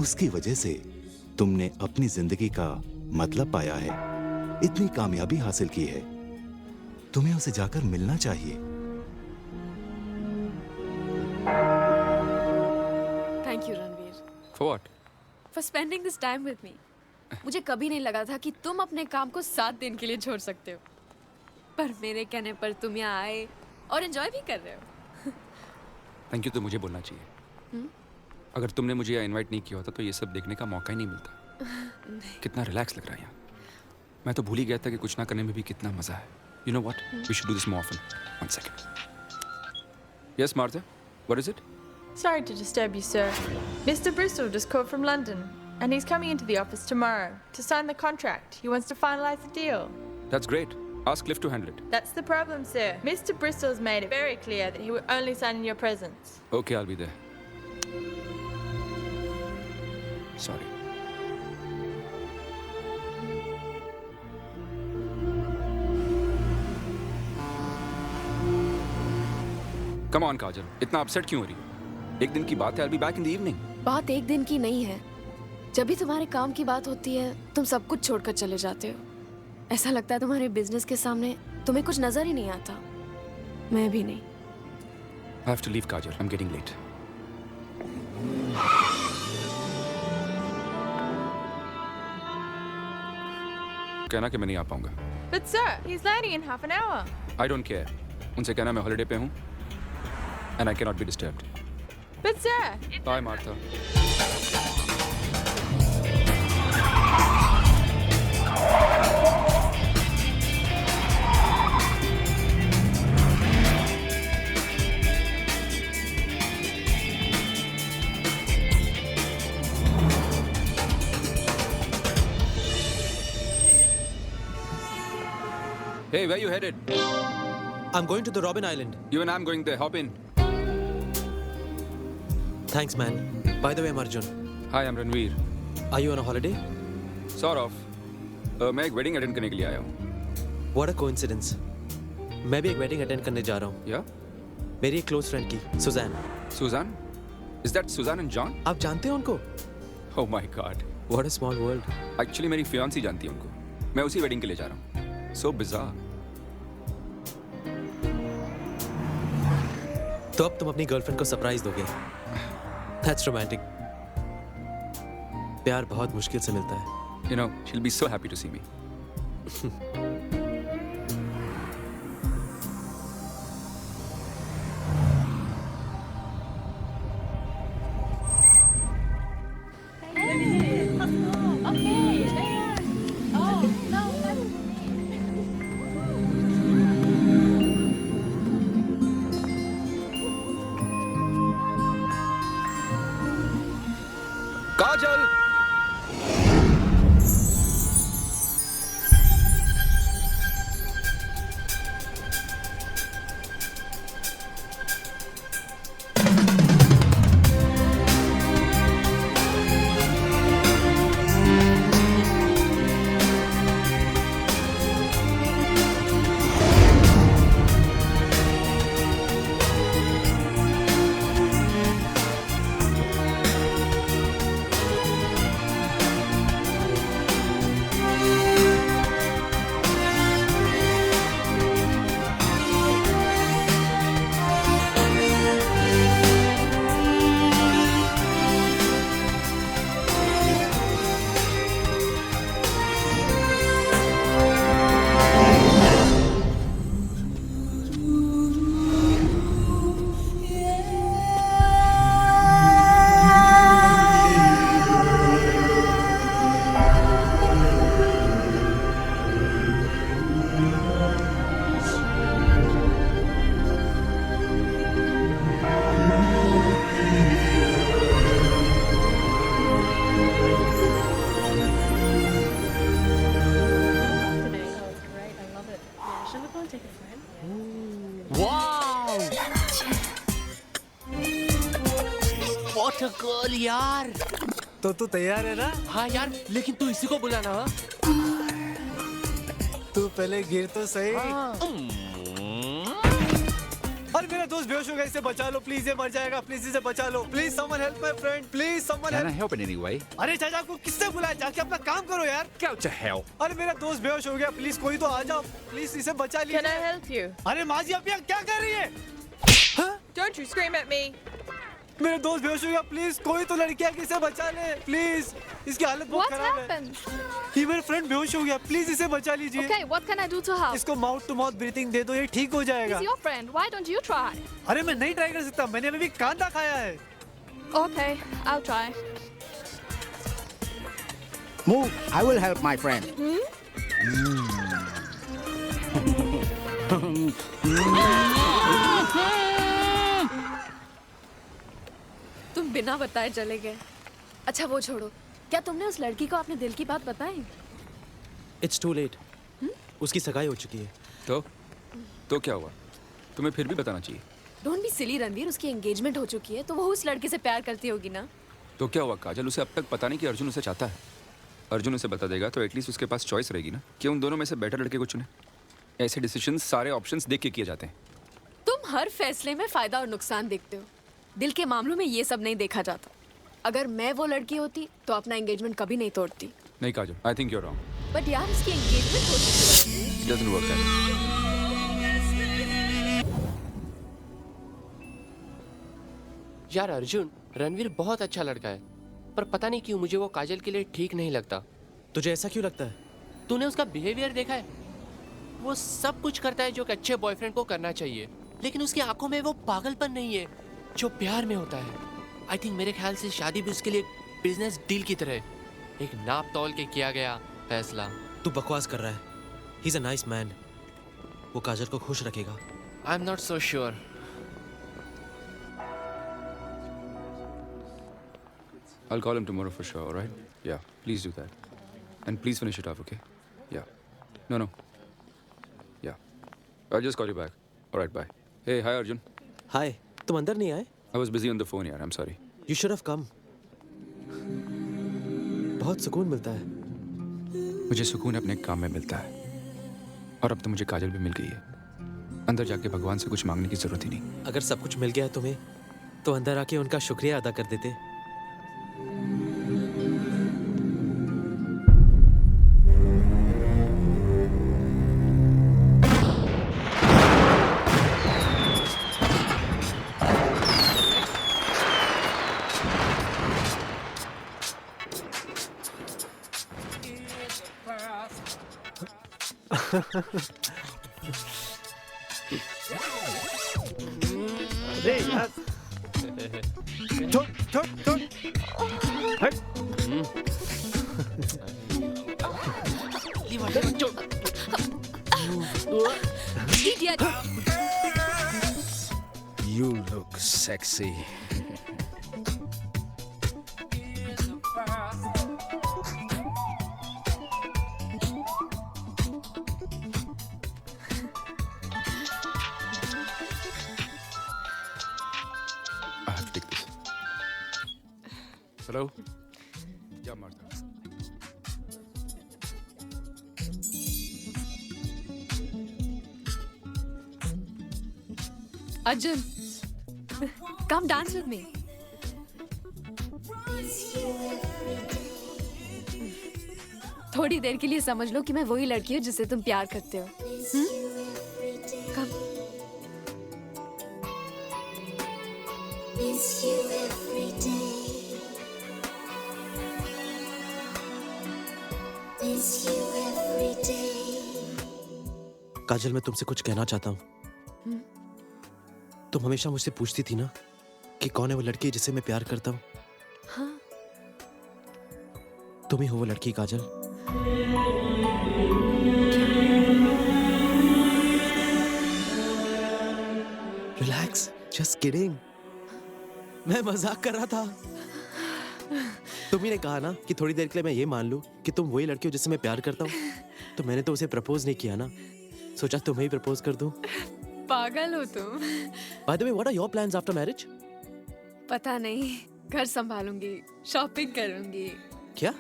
उसकी वजह से तुमने अपनी जिंदगी का मतलब पाया है, इतनी कामयाबी हासिल की है. तुम्हें उसे जाकर मिलना चाहिए. Thank you Ranveer. For what? For spending this time with me. मुझे कभी नहीं लगा था कि तुम अपने काम को 7 दिन के लिए छोड़ सकते हो. पर मेरे कहने पर तुम यहाँ आए और एंजॉय भी कर रहे हो. थैंक यू तो मुझे बोलना चाहिए. अगर तुमने मुझे यहाँ इनवाइट नहीं किया होता तो ये सब देखने का मौका ही नहीं मिलता. कितना रिलैक्स लग रहा है यहाँ. मैं तो भूल ही गया था कि कुछ ना करने में भी कितना मजा है. You know what? We should do this more often. 1 second. Yes, Martha? What is it? Sorry to disturb you, sir. Mr. Bristol just called from London, and he's coming into the office tomorrow to sign the contract. He wants to finalize the deal. That's great. Ask Cliff to handle it. That's the problem, sir. Mr. Bristol's made it very clear that he will only sign in your presence. Okay, I'll be there. Sorry. Come on, काजल. इतना upset क्यों हो रही हो? एक दिन की बात है. I'll be back in the evening. बात एक दिन की नहीं है. जब भी तुम्हारे काम की बात होती है, तुम सब कुछ छोड़कर चले जाते हो. ऐसा लगता है तुम्हारे बिजनेस के सामने तुम्हें कुछ नजर ही नहीं आता. मैं भी नहीं. I have to leave, Kajal. I'm getting late. कहना कि मैं नहीं आ पाऊंगा. But sir, he's landing in half an hour. I don't care. उनसे कहना मैं हॉलिडे पे हूँ. And I cannot be disturbed. But sir, Bye, Martha. Hey, where you headed? I'm going to the Robin Island. You and I'm going there. Hop in. Thanks, man. By the way, I'm Arjun. Hi, I'm Ranveer. Are you on a holiday? Sort of. मैं एक wedding attend करने के लिए आया हूँ. What a coincidence. मैं भी एक wedding attend करने जा रहा हूँ. Yeah? मेरी एक close friend की, Suzanne. Suzanne? Is that Suzanne and John? आप जानते हो उनको? Oh my God. What a small world. Actually, मेरी fiancée जानती है उनको. मैं उसी wedding के लिए जा रहा हूँ. So bizarre. तो अब तुम अपनी गर्लफ्रेंड को सरप्राइज दोगे. That's romantic. प्यार बहुत मुश्किल से मिलता है. You know, she'll be so happy to see me. Kajal! What a girl यार। तो तू तैयार है ना? हाँ यार, लेकिन तू इसी को बुलाना। हाँ? तू पहले गिर तो सही। अरे मेरा दोस्त बेहोश हो गया, इसे बचा लो प्लीज, ये मर जाएगा, प्लीज इसे बचा लो, please someone help my friend, please someone Can I help. help in any way? अरे चाचा को किससे बुलाया, जाके अपना काम करो यार। Go to hell. अरे मेरा दोस्त बेहोश हो गया, प्लीज कोई तो आ जाओ, प्लीज इसे बचा लीजिए। Can I help you? अरे माँ जी आप यहाँ क्या कर रही है? Don't you scream at me. मेरे दोस्त बेहोश हो गया, प्लीज कोई तो लड़की आके इसे बचा ले प्लीज, इसकी हालत बहुत What खराब happened? है। ये मेरा फ्रेंड बेहोश हो गया, प्लीज इसे बचा लीजिए। Okay, what can I do to help? इसको माउथ टू माउथ ब्रीथिंग दे दो, ये ठीक हो जाएगा। He's your friend. Why don't you try? अरे मैं नहीं ट्राई कर सकता, मैंने अभी भी कांदा खाया है। Okay, I'll try. Move. I will help my friend. तुम बिना बताए चले गए। अच्छा वो छोड़ो, क्या तुमने उस लड़की को अपने दिल की बात बताई? It's too late. उसकी सगाई हो चुकी है। तो क्या हुआ? तुम्हें फिर भी बताना चाहिए। डोंट बी सिली रणवीर, उसकी एंगेजमेंट हो चुकी है तो वो उस लड़के से प्यार करती होगी ना। तो क्या हुआ काजल, उसे अब तक पता नहीं कि अर्जुन उसे चाहता है। अर्जुन उसे बता देगा तो एटलीस्ट उसके पास चॉइस रहेगी ना कि उन दोनों में से बेटर लड़के को चुने। ऐसे डिसीजन सारे ऑप्शंस देख के किए जाते हैं। तुम हर फैसले में फायदा और नुकसान देखते हो, दिल के मामलों में ये सब नहीं देखा जाता। अगर मैं वो लड़की होती तो अपना एंगेजमेंट कभी नहीं तोड़ती। नहीं Kajal, I think you are wrong. But यार उसकी एंगेजमेंट हो चुकी है। It doesn't work that way. यार अर्जुन, रणवीर बहुत अच्छा लड़का है, पर पता नहीं क्यों मुझे वो काजल के लिए ठीक नहीं लगता। तुझे ऐसा क्यों लगता है? तूने उसका बिहेवियर देखा है? वो सब कुछ करता है जो एक अच्छे बॉयफ्रेंड को करना चाहिए, लेकिन उसकी आंखों में वो पागलपन नहीं है जो प्यार में होता है। आई थिंक मेरे ख्याल से शादी भी उसके लिए बिजनेस डील की तरह है, एक नाप तौल के किया गया फैसला। तू बकवास कर रहा है। ही इज अ नाइस मैन। वो काजल को खुश रखेगा। I am not so sure. I'll call him tomorrow for sure, all right? Yeah, please do that. And please finish it off, okay? Yeah. No. Yeah. I'll just call you back. All right, bye. Hey, hi Arjun. Hi. तुम अंदर नहीं आए? I was busy on the phone, yaar. I'm sorry. You should have come. बहुत सुकून मिलता है। मुझे सुकून अपने काम में मिलता है। और अब तो मुझे काजल भी मिल गई है। अंदर जाके भगवान से कुछ मांगने की जरूरत ही नहीं। अगर सब कुछ मिल गया है तुम्हें, तो अंदर आके उनका शुक्रिया अदा कर देते। अरे यार, छोड़ हट। Idiot. You look sexy. Hello? क्या मारता? Arjun, come dance with me. थोड़ी देर के लिए समझ लो कि मैं वही लड़की हूँ जिससे तुम प्यार करते हो। Come. Miss you every day. Miss you every day. काजल, मैं तुमसे कुछ कहना चाहता हूँ। तुम हमेशा मुझसे पूछती थी ना कि कौन है वो लड़की जिसे मैं प्यार करता हूँ। हाँ। तुम ही हो वो लड़की, काजल। Relax, just kidding. मैं मजाक कर रहा था। तुम ही ने कहा ना कि थोड़ी देर के लिए मैं ये मान लूं कि तुम वही लड़की हो जिससे मैं प्यार करता हूँ। तो मैंने तो उसे प्रपोज नहीं किया ना, सोचा तुम्हें ही प्रपोज कर दूं। पागल हो तुम। By the way, what are your plans after marriage? पता नहीं, घर संभालूंगी, शॉपिंग करूंगी। क्या?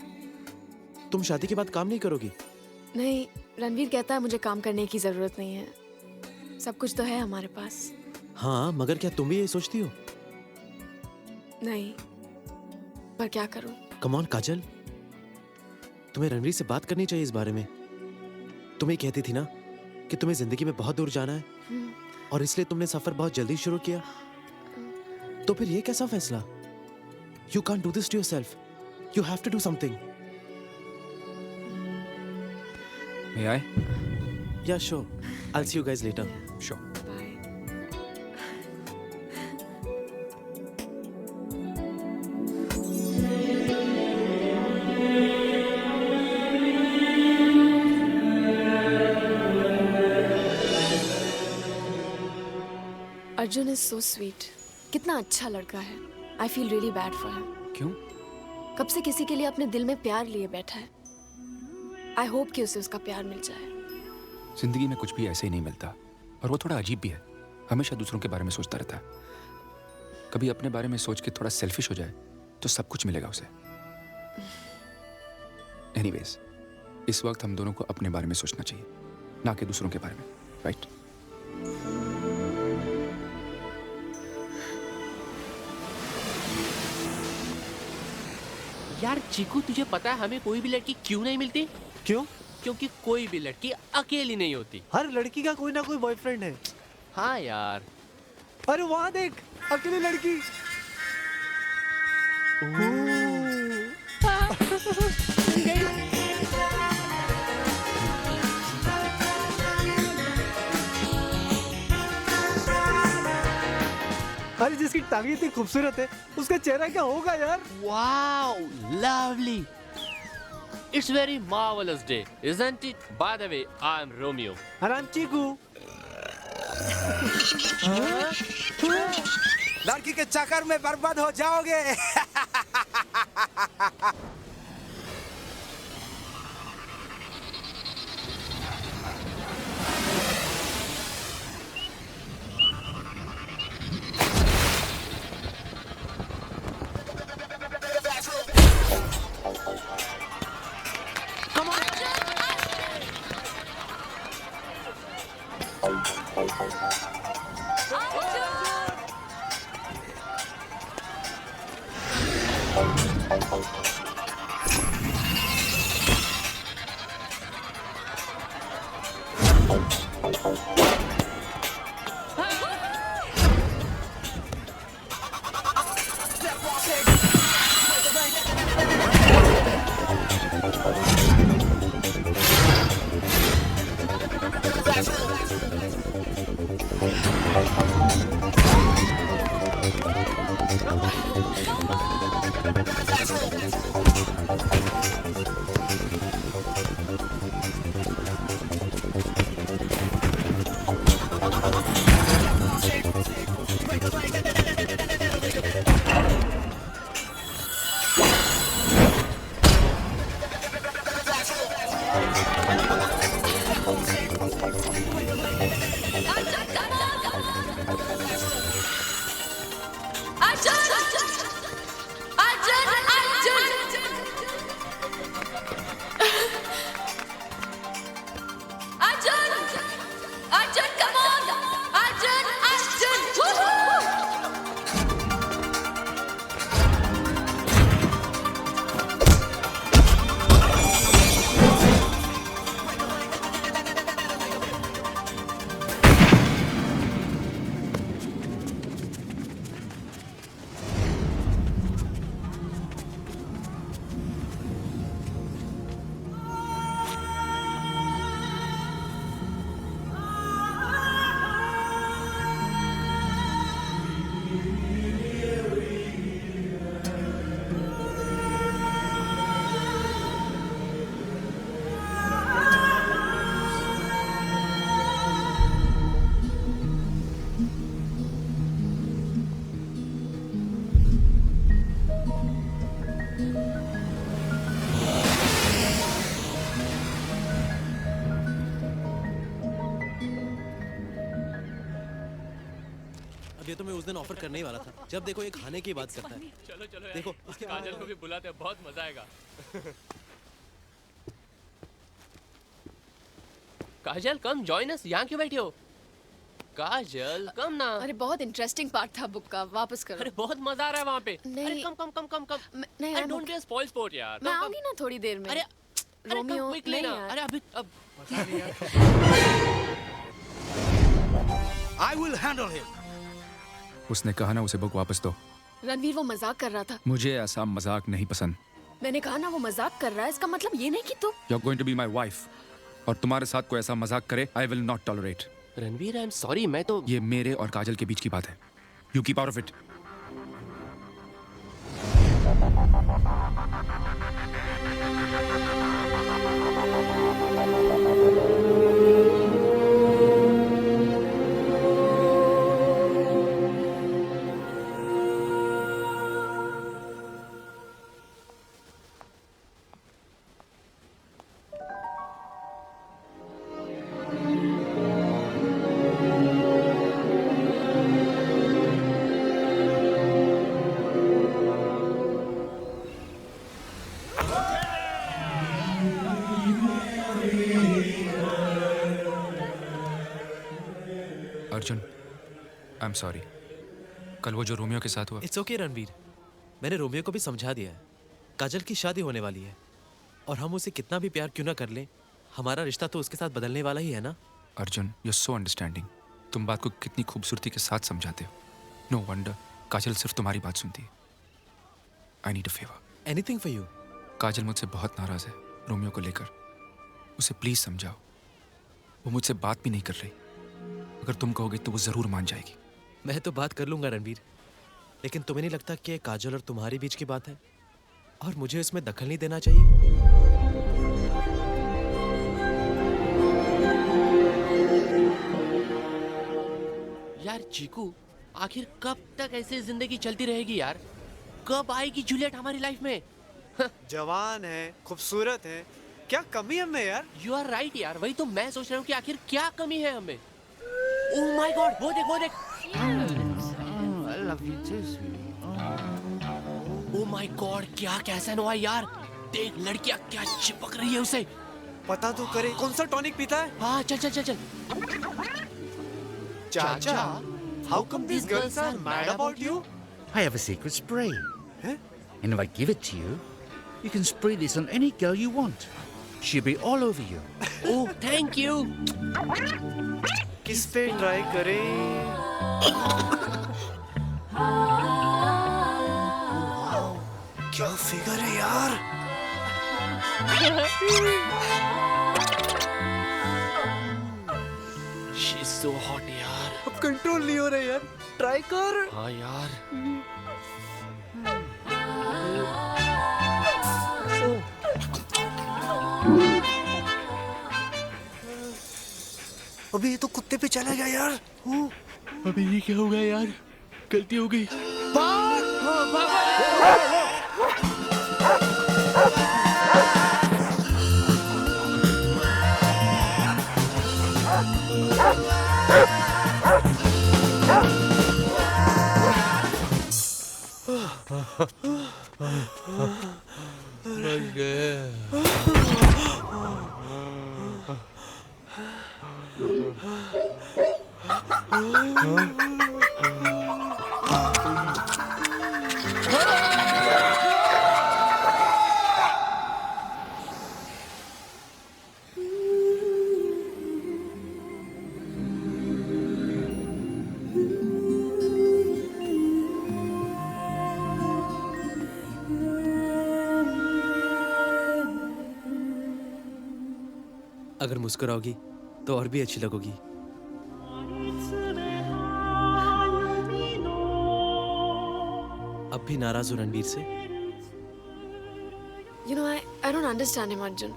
तुम शादी के बाद काम नहीं करोगी? नहीं, रणवीर कहता है मुझे काम करने की जरूरत नहीं है, सब कुछ तो है हमारे पास। हाँ, मगर क्या तुम भी यही सोचती हो? नहीं, पर क्या करूं? Come on, काजल, तुम्हें रणवीर से बात करनी चाहिए इस बारे में। तुम ही कहती थी ना कि तुम्हें जिंदगी में बहुत दूर जाना है और इसलिए तुमने सफर बहुत जल्दी शुरू किया। तो फिर ये कैसा फैसला? You can't do this to yourself. You have to do something. May I? Yeah, sure. I'll see you guys later. Sure. Arjun is so sweet. कितना अच्छा लड़का है। I feel really bad for him. क्यों? कब से किसी के लिए अपने दिल में प्यार लिए बैठा है। आई होप कि उसे उसका प्यार मिल जाए। जिंदगी में कुछ भी ऐसे ही नहीं मिलता और वो थोड़ा अजीब भी है। हमेशा दूसरों के बारे में सोचता रहता है। कभी अपने बारे में सोच के थोड़ा सेल्फिश हो जाए तो सब कुछ मिलेगा उसे। एनीवेज, इस वक्त हम दोनों को अपने बारे में सोचना चाहिए, ना कि दूसरों के बारे में, राइट? यार चीकू, तुझे पता है हमें कोई भी लड़की क्यों नहीं मिलती? क्यों? क्योंकि कोई भी लड़की अकेली नहीं होती। हर लड़की का कोई ना कोई बॉयफ्रेंड है। हाँ यार। अरे वहाँ देख, अकेली लड़की। अरे जिसकी टांगे इतनी खूबसूरत है, उसका चेहरा क्या होगा यार? Wow, lovely. It's very marvelous day, isn't it? By the way, I'm Romeo. And I'm Chiku. लड़की के चक्कर में बर्बाद हो जाओगे। Arjun! ये तो मैं उस दिन ऑफर करने ही वाला था। जब देखो ये खाने की बात करता है। चलो चलो देखो, इसके काजल को भी बुलाते हैं, बहुत मजा आएगा। काजल कम जॉइन अस। यहाँ क्यों बैठी हो? काजल कम ना। अरे बहुत इंटरेस्टिंग पार्ट था बुक का, वापस करो। अरे बहुत मजा आ रहा है वहाँ पे। नहीं। अरे कम कम कम कम कम। नहीं अरे don't be a spoil sport यार। मैं आऊंगी ना थोड़ी देर में। अरे रोमियो नहीं यार। अरे अभी अब I will handle him. उसने कहा ना उसे बुक वापस दो। रणवीर वो मजाक कर रहा था। मुझे ऐसा मजाक नहीं पसंद। मैंने कहा ना वो मजाक कर रहा है, इसका मतलब ये नहीं कि तुम। You're going to be my wife. और तुम्हारे साथ कोई ऐसा मजाक करे, I will not tolerate. Ranveer I am sorry, मैं तो ये मेरे और काजल के बीच की बात है। You keep out of it. Arjun, I am sorry. कल वो जो रोमियो के साथ हुआ। इट्स ओके रणवीर, मैंने रोमियो को भी समझा दिया है। काजल की शादी होने वाली है और हम उसे कितना भी प्यार क्यों ना कर लें, हमारा रिश्ता तो उसके साथ बदलने वाला ही है ना। Arjun, you are so understanding. तुम बात को कितनी खूबसूरती के साथ समझाते हो। नो वंडर काजल सिर्फ तुम्हारी बात सुनती है। I need a favour. Anything for you. Kajal मुझसे बहुत नाराज है रोमियो को लेकर। उसे प्लीज समझाओ। वो मुझसे बात भी नहीं कर रही। अगर तुम कहोगे तो वो जरूर मान जाएगी। मैं तो बात कर लूंगा रणवीर, लेकिन तुम्हें नहीं लगता कि काजल और तुम्हारे बीच की बात है और मुझे इसमें दखल नहीं देना चाहिए? यार चीकू, आखिर कब तक ऐसे जिंदगी चलती रहेगी यार? कब आएगी जूलियट हमारी लाइफ में? जवान है, खूबसूरत है, क्या कमी है हमें यार? यू आर राइट यार, वही तो मैं सोच रहा हूँ कि आखिर क्या कमी है हमें। ओह माय गॉड, वो देख वो देख। ओह माय गॉड, क्या कैसा हुआ यार? देख लड़कियां क्या चिपक रही है उसे। पता तो करे कौन सा टॉनिक पीता है? हाँ चल चल चल चल। चाचा, how come these girls are mad about you? I have a secret spray. And if I give it to you, you can spray this on any girl you want. She'll be all over you. Oh, thank you. किस पे try करें? क्या figure है यार? She's so hot यार। अब control नहीं हो रहा यार, ट्राई कर। हाँ यार। अभी ये तो कुत्ते पे चला गया यार। अभी ये क्या हो गया यार? गलती हो गई। बच गए। अगर मुस्कुराओगी तो और भी अच्छी लगोगी। अब भी नाराज हो रणवीर से? You know, I don't understand him, Arjun.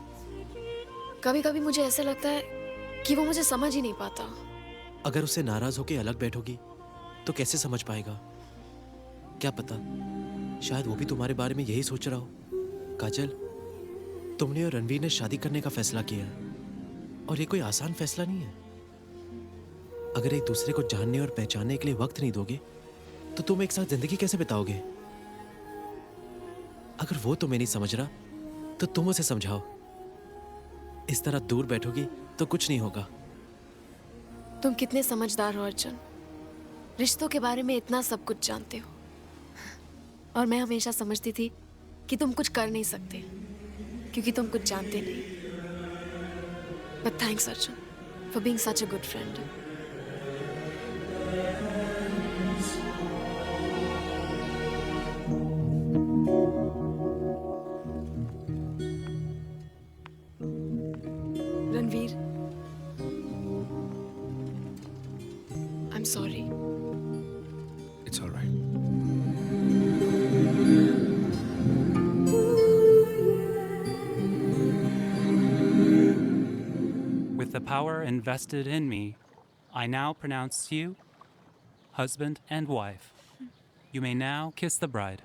कभी कभी मुझे ऐसा लगता है कि वो मुझे समझ ही नहीं पाता। अगर उससे नाराज होके अलग बैठोगी तो कैसे समझ पाएगा? क्या पता, शायद वो भी तुम्हारे बारे में यही सोच रहा हो। काजल, तुमने और रणवीर ने शादी करने का फैसला किया है और ये कोई आसान फैसला नहीं है। अगर एक दूसरे को जानने और पहचानने के लिए वक्त नहीं दोगे तो तुम एक साथ जिंदगी कैसे बिताओगे? अगर वो तुम्हें नहीं समझ रहा तो तुम उसे समझाओ। इस तरह दूर बैठोगी तो कुछ नहीं होगा। तुम कितने समझदार हो अर्जुन, रिश्तों के बारे में इतना सब कुछ जानते हो। और मैं हमेशा समझती थी कि तुम कुछ कर नहीं सकते क्योंकि तुम कुछ जानते नहीं। But thanks Arjun for being such a good friend. Ranveer, I'm sorry. It's all right. With the power invested in me, I now pronounce you husband and wife. You may now kiss the bride.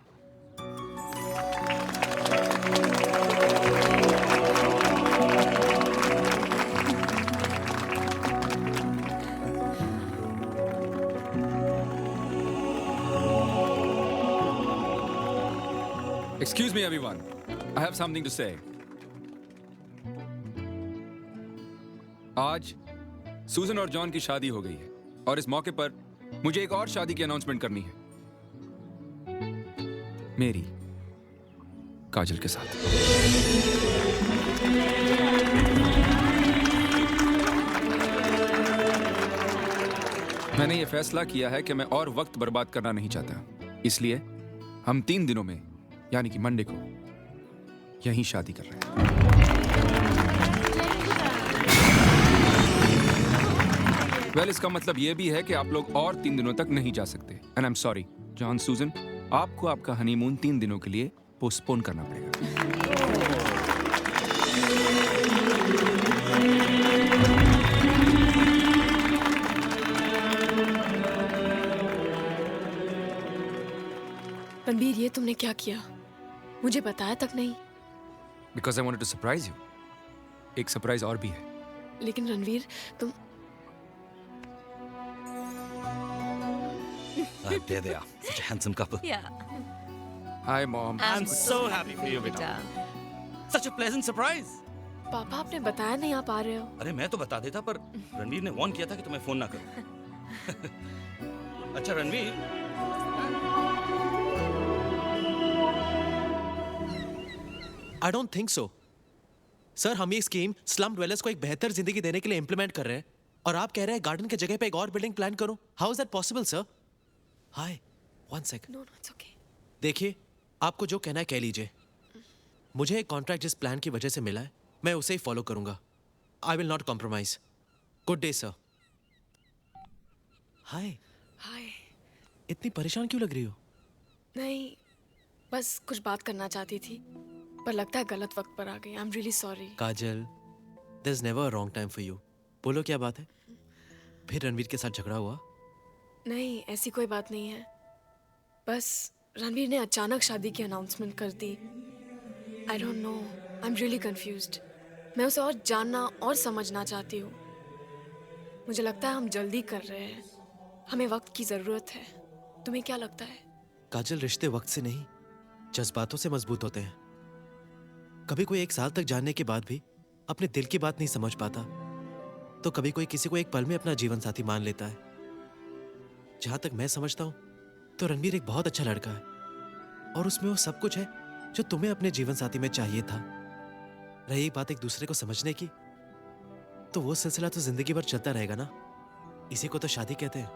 Excuse me, everyone. I have something to say. आज सूजन और John की शादी हो गई है और इस मौके पर मुझे एक और शादी की अनाउंसमेंट करनी है, मेरी काजल के साथ। मैंने ये फैसला किया है कि मैं और वक्त बर्बाद करना नहीं चाहता, इसलिए हम 3 दिनों में यानी कि मंडे को यहीं शादी कर रहे हैं। वेल, इसका मतलब यह भी है कि आप लोग और 3 दिनों तक नहीं जा सकते। And I am sorry John, सूजन, आपको आपका हनीमून 3 दिनों के लिए पोस्टपोन करना पड़ेगा। रणवीर, ये तुमने क्या किया? मुझे बताया तक नहीं। Because I wanted to surprise you. एक सरप्राइज और भी है। लेकिन रणवीर, तुम There they are. Such a handsome couple. Yeah. Hi, Mom. I'm so happy for you, beta. Such a pleasant surprise. पापा, आपने बताया नहीं आप आ रहे हो। अरे मैं तो बता देता, पर रणवीर ने वार्न किया था कि तुम्हें फोन ना करो। अच्छा Ranveer, I don't think so. Sir, हम ये स्कीम स्लम ड्वेलर्स को एक बेहतर जिंदगी देने के लिए इंप्लीमेंट कर रहे हैं और आप कह रहे हैं गार्डन की जगह पे एक और बिल्डिंग प्लान करो। How is that possible sir? Hi, 1 second. No, it's okay. देखिए, आपको जो कहना है कह लीजिए। मुझे एक कॉन्ट्रैक्ट जिस प्लान की वजह से मिला है, मैं उसे ही फॉलो करूंगा। I will not compromise. Good day sir. Hi. Hi. इतनी परेशान क्यों लग रही हो? नहीं, बस कुछ बात करना चाहती थी, पर लगता है गलत वक्त पर आ गई। I am really sorry. Kajal, there is never a wrong time for you. बोलो क्या बात है? फिर रणवीर के साथ झगड़ा हुआ? नहीं, ऐसी कोई बात नहीं है। बस रणवीर ने अचानक शादी की अनाउंसमेंट कर दी। I don't know, I am really confused. मैं उसे और जानना और समझना चाहती हूँ। मुझे लगता है हम जल्दी कर रहे हैं, हमें वक्त की ज़रूरत है। तुम्हें क्या लगता है? काजल, रिश्ते वक्त से नहीं, जज्बातों से मजबूत होते हैं। कभी कोई 1 साल तक जानने के बाद भी अपने दिल की बात नहीं समझ पाता, तो कभी कोई किसी को एक पल में अपना जीवन साथी मान लेता है। जहां तक मैं समझता हूं, तो रणवीर एक बहुत अच्छा लड़का है और उसमें वो सब कुछ है जो तुम्हें अपने जीवन साथी में चाहिए था। रही बात एक दूसरे को समझने की, तो वो सिलसिला तो जिंदगी भर चलता रहेगा ना। इसी को तो शादी कहते हैं।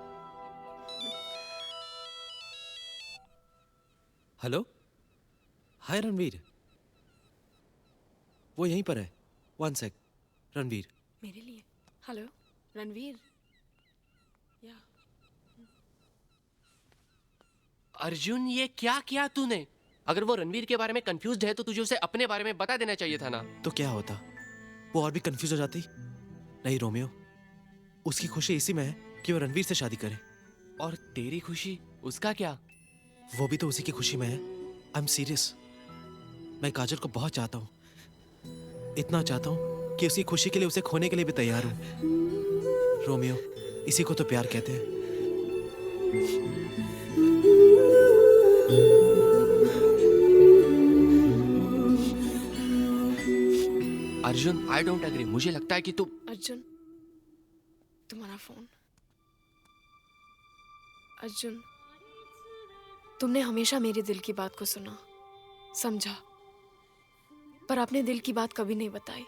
हेलो, हाय रणवीर। वो यहीं पर है। 1 सेक। रणवीर। मेरे लिए? हेलो रणवीर। या अर्जुन, ये क्या किया तूने? अगर वो रणवीर के बारे में कंफ्यूज्ड है तो तुझे उसे अपने बारे में बता देना चाहिए था ना। तो क्या होता, वो और भी कंफ्यूज हो जाती? नहीं रोमियो, उसकी खुशी इसी में है कि वो रणवीर से शादी करे। और तेरी खुशी, उसका क्या? वो भी तो उसी की खुशी में है। I am serious. मैं काजल को बहुत चाहता हूँ, इतना चाहता हूँ कि उसकी खुशी के लिए उसे खोने के लिए भी तैयार हूँ। रोमियो, इसी को तो प्यार कहते हैं। Arjun, I don't agree. मुझे लगता है कि तू... अर्जुन, तुम्हारा फोन। अर्जुन, तुमने हमेशा मेरे दिल की बात को सुना, समझा, पर अपने दिल की बात कभी नहीं बताई।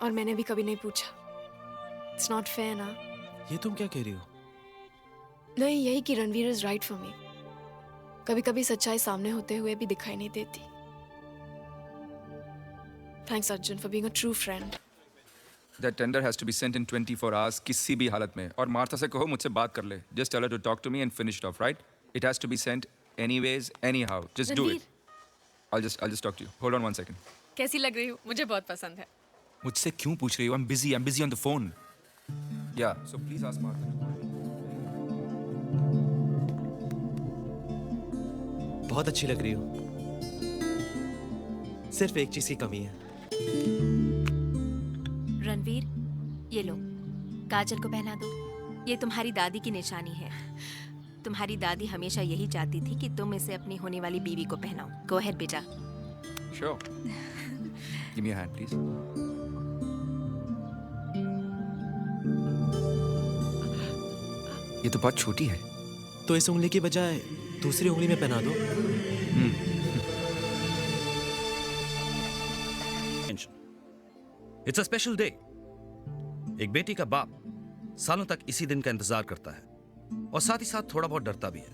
और मैंने भी कभी नहीं पूछा। इट्स नॉट फेयर ना। ये तुम क्या कह रही हो? नहीं, यही कि Ranveer is right for me. कभी कभी सच्चाई सामने होते हुए भी दिखाई नहीं देती। Thanks Arjun for being a true friend. That tender has to be sent in 24 hours किसी भी हालत में। और मार्था से कहो मुझसे बात कर ले। Just tell her to talk to me and finish it off, right? It has to be sent anyways, anyhow. Just do it. I'll just talk to you. Hold on 1 second. कैसी लग रही हूँ? मुझे बहुत पसंद है। मुझसे क्यों पूछ रही हो? I'm busy on the phone. Yeah, so please ask Martha. बहुत अच्छी लग रही हो। सिर्फ एक चीज की कमी है। रणवीर, ये लो, काजल को पहना दो। ये तुम्हारी दादी की निशानी है। तुम्हारी दादी हमेशा यही चाहती थी कि तुम इसे अपनी होने वाली बीवी को पहनाओ। गो अहेड बेटा। Sure. Give me a hand, please. ये तो बहुत छोटी है। तो इस उंगली की बजाय दूसरी उंगली में पहना दो। It's a special day. एक बेटी का बाप सालों तक इसी दिन का इंतजार करता है और साथ ही साथ थोड़ा बहुत डरता भी है।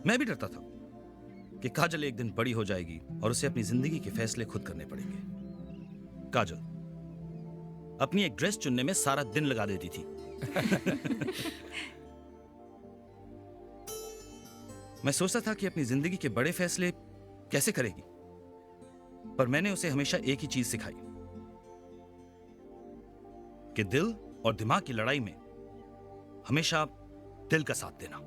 मैं भी डरता था कि काजल एक दिन बड़ी हो जाएगी और उसे अपनी जिंदगी के फैसले खुद करने पड़ेंगे। काजल अपनी एक ड्रेस चुनने में सारा दिन लगा देती थी। मैं सोचता था कि अपनी जिंदगी के बड़े फैसले कैसे करेगी, पर मैंने उसे हमेशा एक ही चीज सिखाई कि दिल और दिमाग की लड़ाई में हमेशा दिल का साथ देना।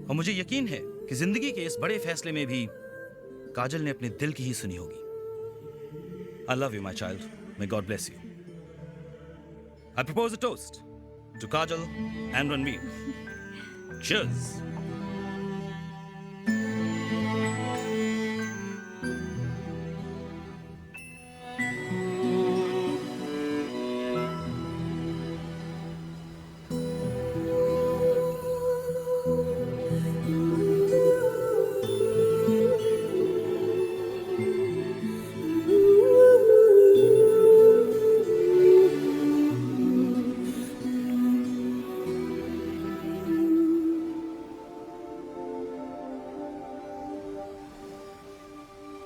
और मुझे यकीन है कि जिंदगी के इस बड़े फैसले में भी काजल ने अपने दिल की ही सुनी होगी। I love you, my child. May God bless you. I propose a toast to Kajal and Ranveer. Cheers.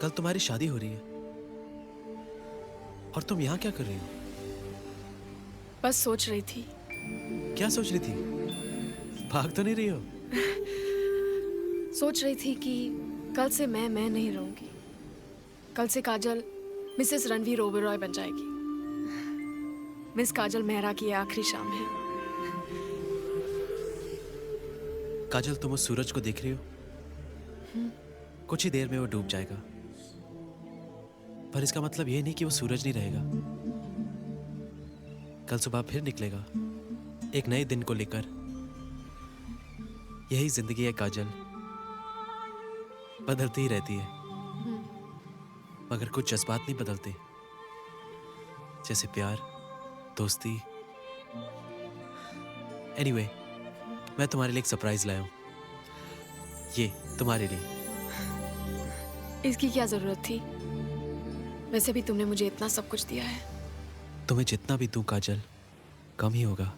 कल तुम्हारी शादी हो रही है और तुम यहाँ क्या कर रही हो? बस सोच रही थी। क्या सोच रही थी? भाग तो नहीं रही हो? सोच रही थी कि कल से मैं नहीं रहूंगी। कल से काजल मिसेस रणवीर ओबेरॉय बन जाएगी। मिस काजल मेहरा की आखिरी शाम है। काजल, तुम उस सूरज को देख रही हो? कुछ ही देर में वो डूब जाएगा, पर इसका मतलब ये नहीं कि वो सूरज नहीं रहेगा। कल सुबह फिर निकलेगा एक नए दिन को लेकर। यही जिंदगी है काजल, बदलती ही रहती है, मगर कुछ जज्बात नहीं बदलते, जैसे प्यार, दोस्ती। एनीवे, मैं तुम्हारे लिए एक सरप्राइज लाया हूं। ये तुम्हारे लिए। इसकी क्या जरूरत थी? वैसे भी तुमने मुझे इतना सब कुछ दिया है। तुम्हें जितना भी दूं काजल, कम ही होगा।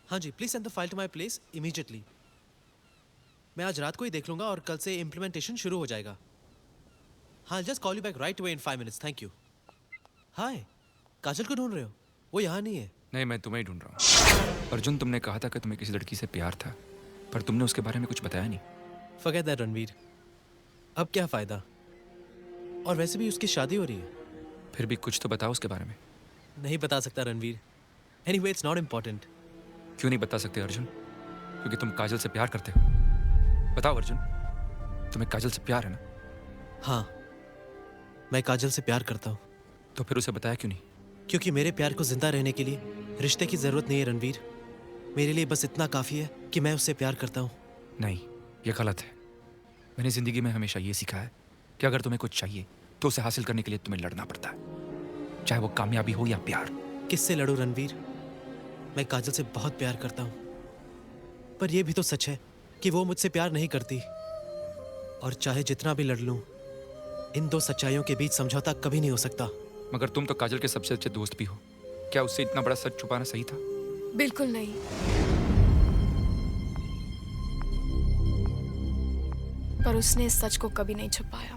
हाँ जी, please send the file to my place immediately. मैं आज रात को ही देख लूंगा और कल से इम्प्लीमेंटेशन शुरू हो जाएगा। हाँ, just call you back right away in 5 minutes। Thank you. Hi, Kajal को ढूंढ रहे हो? वो यहाँ नहीं है। नहीं, मैं तुम्हें ही ढूंढ रहा हूँ। अर्जुन, तुमने कहा था कि तुम्हें किसी लड़की से प्यार था, पर तुमने उसके बारे में कुछ बताया नहीं। फॉरगेट दैट रणवीर, अब क्या फायदा? और वैसे भी उसकी शादी हो रही है। फिर भी कुछ तो बताओ उसके बारे में। नहीं बता सकता Ranveer. Anyway, it's not important. क्यों नहीं बता सकते अर्जुन? क्योंकि तुम काजल से प्यार करते हो। बताओ अर्जुन, तुम्हें काजल से प्यार है ना? हाँ, मैं काजल से प्यार करता हूँ। तो फिर उसे बताया क्यों नहीं? क्योंकि मेरे प्यार को जिंदा रहने के लिए रिश्ते की जरूरत नहीं है रणवीर। मेरे लिए बस इतना काफी है कि मैं उससे प्यार करता हूँ। नहीं, ये गलत है। मैंने जिंदगी में हमेशा ये सीखा है कि अगर तुम्हें कुछ चाहिए तो उसे हासिल करने के लिए तुम्हें लड़ना पड़ता है, चाहे वो कामयाबी हो या प्यार। किससे लड़ूं रणवीर? मैं काजल से बहुत प्यार करता हूँ, पर यह भी तो सच है कि वो मुझसे प्यार नहीं करती। और चाहे जितना भी लड़ लूं, इन दो सच्चाइयों के बीच समझौता कभी नहीं हो सकता। मगर तुम तो काजल के सबसे अच्छे दोस्त भी हो। क्या उससे इतना बड़ा सच छुपाना सही था? बिल्कुल नहीं। पर उसने इस सच को कभी नहीं छुपाया।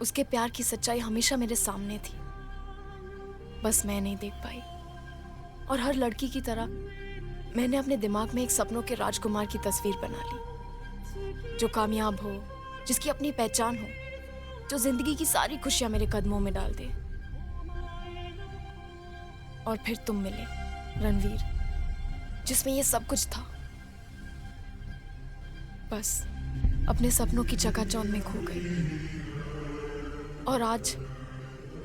उसके प्यार की सच्चाई हमेशा मेरे सामने थी, बस मैं नहीं देख पाई। और हर लड़की की तरह मैंने अपने दिमाग में एक सपनों के राजकुमार की तस्वीर बना ली, जो कामयाब हो, जिसकी अपनी पहचान हो, जो जिंदगी की सारी खुशियां मेरे कदमों में डाल दे। और फिर तुम मिले रणवीर, जिसमें ये सब कुछ था। बस अपने सपनों की चकाचौंध में खो गई। और आज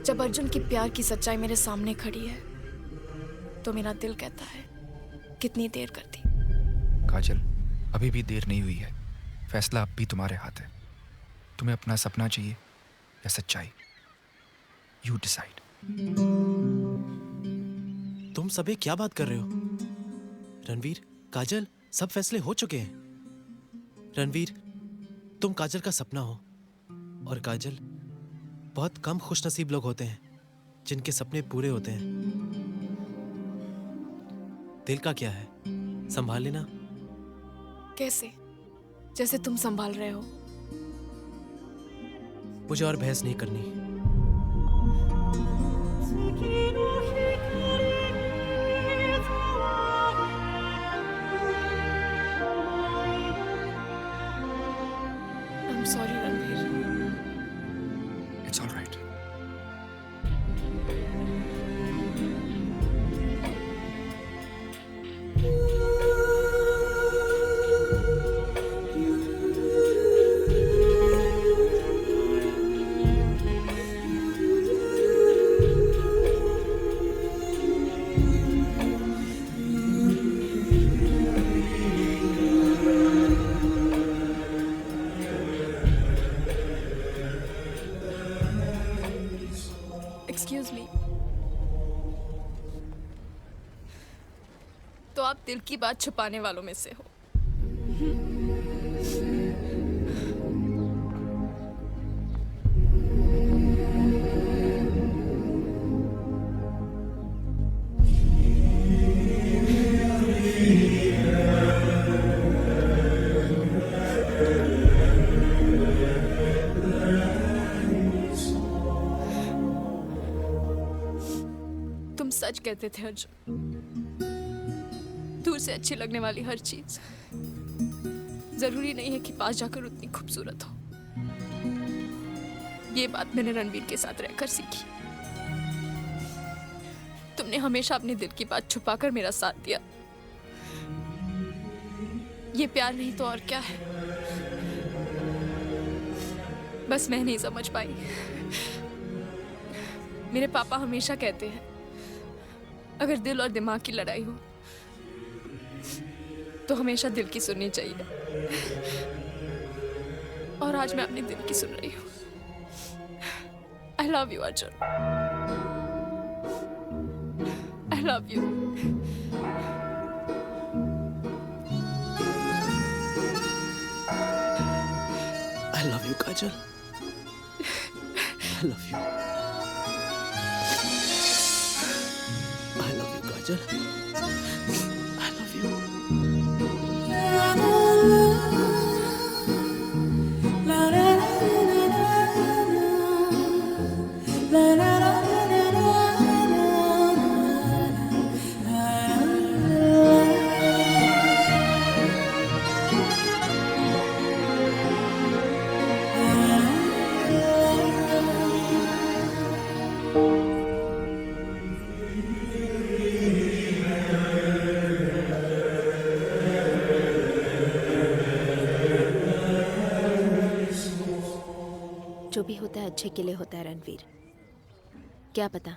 जब अर्जुन की प्यार की सच्चाई मेरे सामने खड़ी है, तो मेरा दिल कहता है, कितनी देर कर दी। काजल, अभी भी देर नहीं हुई है। फैसला अब भी तुम्हारे हाथ है। तुम्हें अपना सपना चाहिए या सच्चाई? You decide. तुम सभी क्या बात कर रहे हो? रणवीर, काजल, सब फैसले हो चुके हैं। रणवीर, तुम काजल का सपना हो, और काजल, बहुत कम खुशनसीब लोग होते हैं जिनके सपने पूरे होते हैं। दिल का क्या है, संभाल लेना। कैसे? जैसे तुम संभाल रहे हो। मुझे और बहस नहीं करनी। I'm sorry, Ranveer. It's all right. Excuse me। तो आप दिल की बात छुपाने वालों में से हो। तुम सच कहते थे अर्जुन। दूर से अच्छी लगने वाली हर चीज जरूरी नहीं है कि पास जाकर उतनी खूबसूरत हो। ये बात मैंने रणवीर के साथ रहकर सीखी। तुमने हमेशा अपने दिल की बात छुपाकर मेरा साथ दिया। ये प्यार नहीं तो और क्या है? बस मैं नहीं समझ पाई। मेरे पापा हमेशा कहते हैं, अगर दिल और दिमाग की लड़ाई हो तो हमेशा दिल की सुननी चाहिए। और आज मैं अपने दिल की सुन रही हूँ। I love you, Arjun. I love you। I love you, Kajal. I love you। I love you, काजल। भी होता है अच्छे के लिए होता है रणवीर। क्या पता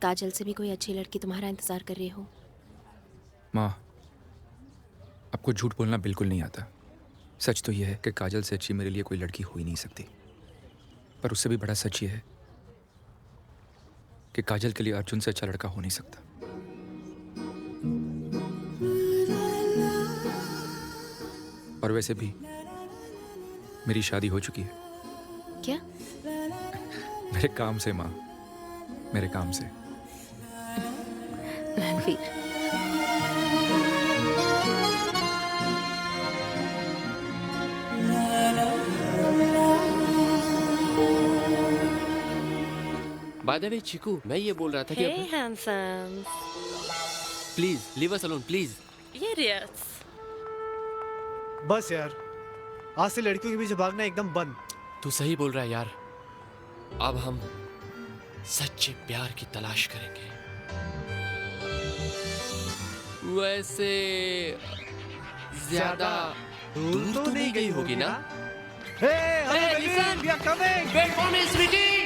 काजल से भी कोई अच्छी लड़की तुम्हारा इंतजार कर रही हो। माँ, आपको झूठ बोलना बिल्कुल नहीं आता। सच तो यह है कि काजल से अच्छी मेरे लिए कोई लड़की हो ही नहीं सकती। पर उससे भी बड़ा सच ये है कि काजल के लिए अर्जुन से अच्छा लड़का हो नहीं सकता। और वैसे भी मेरी शादी हो चुकी है। क्या? मेरे काम से माँ, मेरे काम से। Ranveer, by the way Chiku, मैं ये बोल रहा था कि Hey, handsome. Please leave us alone please. Idiots. बस यार, आज से लड़कियों के पीछे भागना एकदम बंद। तू सही बोल रहा है यार। अब हम सच्चे प्यार की तलाश करेंगे। वैसे ज्यादा दूर तो नहीं गई होगी ना? Hey, listen, we are coming. Wait for me, sweetie.